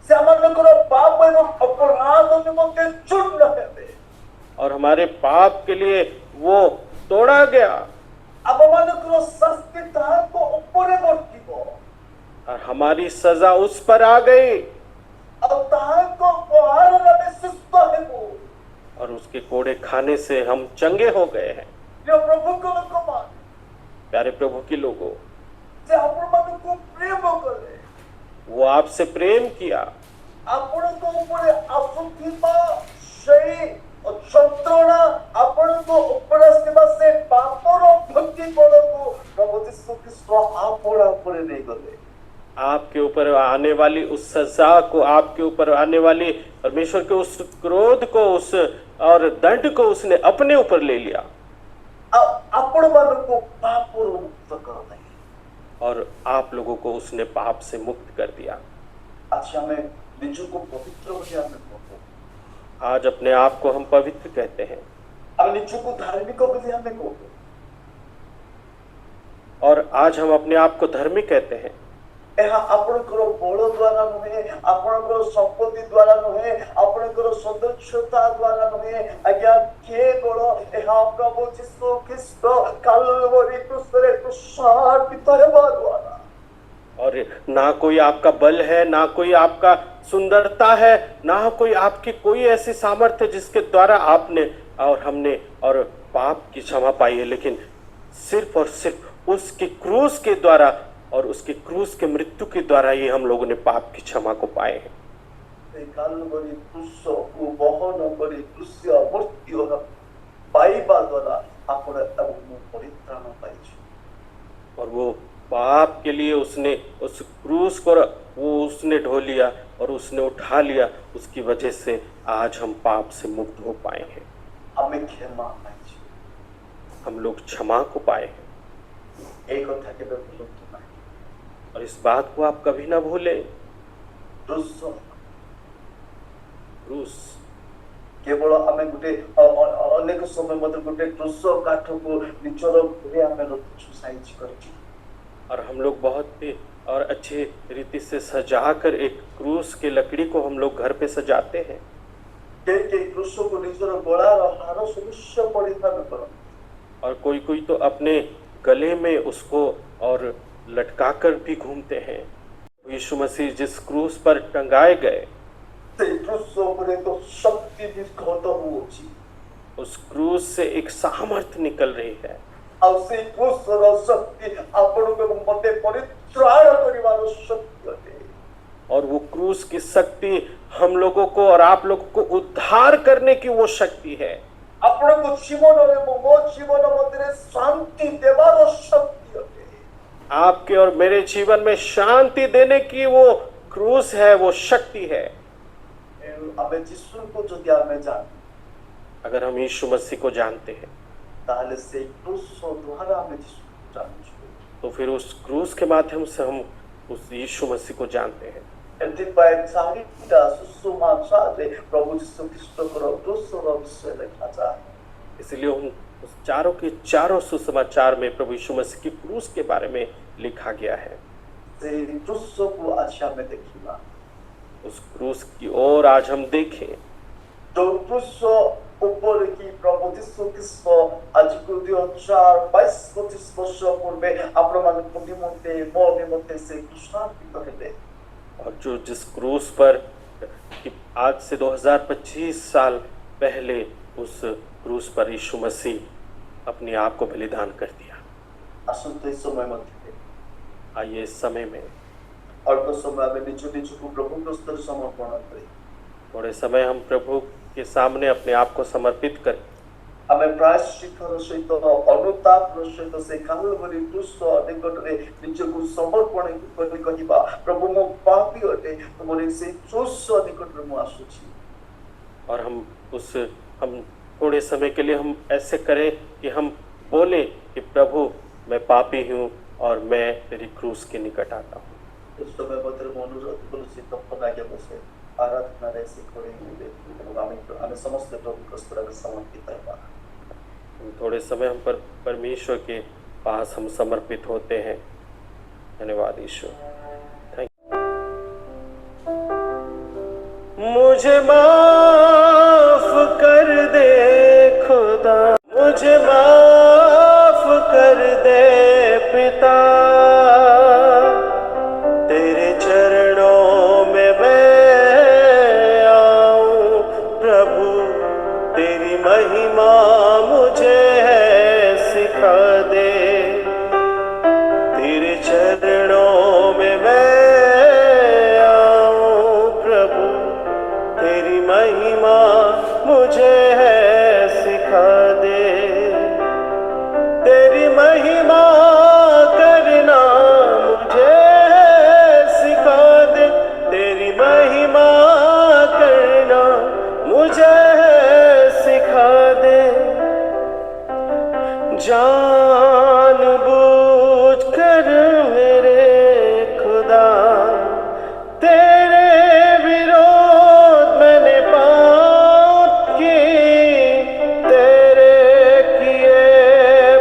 ସେ ଆମମାନଙ୍କର ପାପ ଏବଂ ଅପରାଧ ନିମନ୍ତେ ଚୂର୍ଣ୍ଣ ହେବେ। और हमारे पाप के लिए वो तोड़ा गया, ଆମମାନଙ୍କର ଶାସ୍ତି ତାହାଙ୍କ ଉପରେ ବର୍ତ୍ତିବ। और हमारी सजा उस पर आ गई, ଆଉ ତାହାଙ୍କ ପ୍ରହାରରେ ଆମେ ସୁସ୍ଥ ହେବୁ। और उसके कोड़े खाने से हम चंगे हो गए हैं। ପ୍ରିୟ ପ୍ରଭୁଙ୍କ ଲୋକମାନେ, प्यारे प्रभु के लोगों, ସେ ଆପଣମାନଙ୍କୁ ପ୍ରେମ କଲେ। वो आपसे प्रेम किया, ଆପଣଙ୍କ ଉପରେ ଆସୁଥିବା ସେଇ ଯନ୍ତ୍ରଣା, ଆପଣଙ୍କ ଉପରେ ଆସିଥିବା ସେ ପାପର ପ୍ରତିଫଳକୁ ପ୍ରଭୁ ଯୀଶୁ ଖ୍ରୀଷ୍ଟ ଆପଣା ଉପରେ ନେଇଗଲେ। आपके ऊपर आने वाली उस सजा को, आपके ऊपर आने वाली परमेश्वर के उस क्रोध को, उस और दंड को उसने अपने ऊपर ले लिया, ଆପଣମାନଙ୍କୁ ପାପରୁ ମୁକ୍ତ କରିଦେଲେ। और आप लोगों को उसने पाप से मुक्त कर दिया। ଆଜି ଆମେ ନିଜକୁ ପବିତ୍ର ବୋଲି ଆମେ କହୁ। आज अपने आप को हम पवित्र कहते हैं, ଆମେ ନିଜକୁ ଧାର୍ମିକ ବୋଲି ଆମେ କହୁ। और आज हम अपने आप को धर्मी कहते हैं। ଏହା ଆପଣଙ୍କର ବଳ ଦ୍ୱାରା ନୁହେଁ, ଆପଣଙ୍କର ସମ୍ପତ୍ତି ଦ୍ୱାରା ନୁହେଁ, ଆପଣଙ୍କର ସଦସ୍ୟତା ଦ୍ୱାରା ନୁହେଁ। ଆଜ୍ଞା, କେବଳ ଏହା ପ୍ରଭୁ ଯୀଶୁ ଖ୍ରୀଷ୍ଟ କାଲବରୀ କ୍ରୁଶରେ କ୍ରୁଶାନ୍ବିତ ହେବା ଦ୍ୱାରା। और ना कोई आपका बल है, ना कोई आपका सुंदरता है, ना कोई आपकी कोई ऐसी सामर्थ्य जिसके द्वारा आपने और हमने और पाप की क्षमा पाई है, लेकिन सिर्फ और सिर्फ उसके क्रूस के द्वारा और उसके क्रूस के मृत्यु के द्वारा ही हम लोगों ने पाप की क्षमा को पाए हैं। ସେ କାଲବରୀ କ୍ରୁଶକୁ ବହନ କରି କ୍ରୁଶ ମୃତ୍ୟୁ ପାଇବା ଦ୍ୱାରା ଆପଣ ଏବଂ ମୁଁ ପରିତ୍ରାଣ ପାଇଛୁ। और वो पाप के लिए उसने उस क्रूस को वो उसने ढो लिया और उसने उठा लिया, उसकी वजह से आज हम पाप से मुक्त हो पाए हैं। ଆମେ କ୍ଷମା ପାଇଛୁ। हम लोग क्षमा को पाए हैं, এই କଥା କେବେ ଭୁଲନ୍ତୁ ନାହିଁ। और इस बात को आप कभी ना भूलें। କ୍ରୁଶ क्रूस କେବଳ ଆମେ ଗୋଟେ ଅନେକ ସମୟ ମଧ୍ୟ ଗୋଟେ କ୍ରୁଶ କାଠକୁ ନିଜର ଘରେ ଆମେ ରଖୁଛୁ ସାଇଜ କରିକି। और हम लोग बहुत ही और अच्छे रीति से सजाकर एक क्रूस के लकड़ी को हम लोग घर पे सजाते हैं। କେହି କେହି କ୍ରୁଶକୁ ନିଜର ଗଳାର ହାର ସଦୃଶ ପରିଧାନ କରନ୍ତି। और कोई कोई तो अपने गले में उसको और लटका कर भी घूमते हैं। यीशु मसीह जिस क्रूस पर टंगाए गए, ସେଇ କ୍ରୁଶ ଉପରେ ଏକ ଶକ୍ତି ନିର୍ଗତ ହଉଛି। उस क्रूस से एक सामर्थ्य निकल रही है, ଆଉ ସେଇ କ୍ରୁଶର ଶକ୍ତି ଆପଣଙ୍କୁ ଏବଂ ମୋତେ ପରିତ୍ରାଣ କରିବାର ଶକ୍ତି ଅଟେ। और वो क्रूस की शक्ति हम लोगों को और आप लोगों को उद्धार करने की वो शक्ति है। ଆପଣଙ୍କ ଜୀବନରେ ଏବଂ ମୋ ଜୀବନ ମଧ୍ୟରେ ଶାନ୍ତି ଦେବାର ଶକ୍ତି ଅଟେ। आपके और मेरे जीवन में शांति देने की वो क्रूस है, वो शक्ति है। ଆମେ ଯୀଶୁଙ୍କୁ ଯଦି ଆମେ ଜାଣୁ, अगर हम यीशु मसीह को जानते हैं ତାହେଲେ ସେଇ କ୍ରୁଶ ଦ୍ୱାରା ଆମେ ଯୀଶୁଙ୍କୁ ଜାଣୁଛୁ। तो फिर उस क्रूस के माध्यम से हम उस यीशु मसीह को जानते हैं। ଏଥିପାଇଁ ଚାରିଟା ସୁସମାଚାରରେ ପ୍ରଭୁ ଯୀଶୁ ଖ୍ରୀଷ୍ଟଙ୍କର କ୍ରୁଶର ବିଷୟ ଲେଖାଯାଏ। इसलिए उस चारों के चारों सुसमाचार में प्रभु यीशु मसीह की क्रूस के बारे में लिखा गया है। से दृश्य को आज आम देखा उस क्रूस की ओर आज हम देखें जो दृश्य ऊपर की प्रभु यीशु ख्रीष्ट आज को 2022-25 वर्ष पूर्वे आपण मानक निमंते मो निमंते से कृष्णार्पित हेले और जो जिस क्रूस पर कि आज से 2025 साल पहले उस क्रूस पर यीशु मसीह अपने आप को बलिदान कर दिया। आसंत समय मध्य आइए इस समय में अल्प समय में निज निज को प्रभु प्रस्तुत समर्पण करें थोड़े समय हम प्रभु के सामने अपने आप को समर्पित करें। आमे प्रायश्चित्तर सहित अनुताप सहित से कालवरी क्रूस निकट रे निज को समर्पण करि कहिबा प्रभु मो पापी अटे तुमरे से क्रूस निकट रे मु आसुछि और हम थोड़े समय के लिए हम ऐसे करें कि हम बोले कि प्रभु मैं पापी हूँ और मैं तेरी क्रूस के निकट आता हूँ। इस समय पत्र में अनुरोध करू से तपना के बसे आराधना रे से कोई मिले और आमे समस्त प्रभु को स्तुति समर्पित है। थोड़े समय हम पर परमेश्वर के पास हम समर्पित होते हैं। धन्यवाद ईश्वर। मुझे माफ कर दे खुदा मुझे माफ कर दे पिता तेरे चरणों में मैं आऊं प्रभु तेरी महिमा मुझे सिखा दे तेरे चरणों में मैं आऊं प्रभु तेरी महिमा मुझे सिखा दे तेरी महिमा करना मुझे सिखा दे तेरी महिमा करना मुझे सिखा दे जान बूझ कर मेरे खुदा तेरे विरोध मैंने पाप की तेरे किए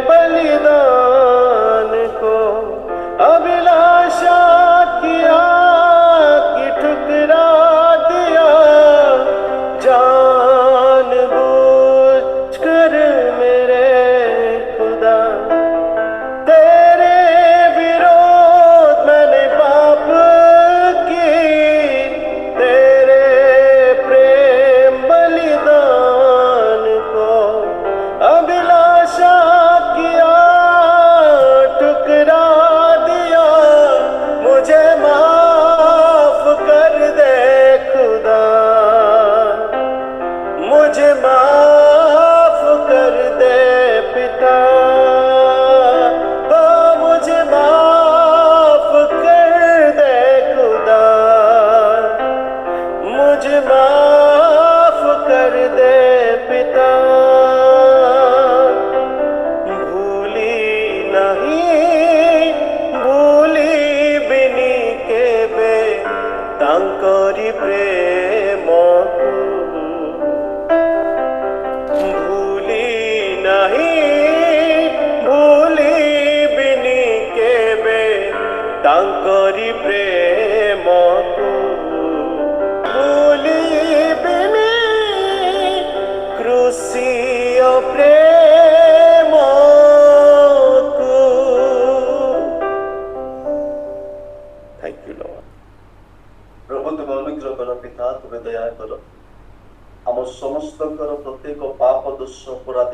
बलिदान को अभिलाषा किया कि ठुकरा दिया जान बूझ कर मेरे खुदा तेरे विरोध मैंने पाप की तेरे प्रेम बलिदान को अभिलाषा किया ठुकरा दिया मुझे माफ कर दे खुदा मुझे माफ कर दे पिता मुझे माफ कर दे खुदा मुझे माफ कर दे पिता भूली नहीं भूली बिनी केबे तांकरी प्रेम को भूली नहीं भूली बिनी केबे तांकरी प्रेम को भूली बिनी क्रूसीय प्रेम को। Thank you Lord. प्रभु तुम अनुग्रह कर पिता तुम दया कर आम समस्त प्रत्येक पाप दोष अपराध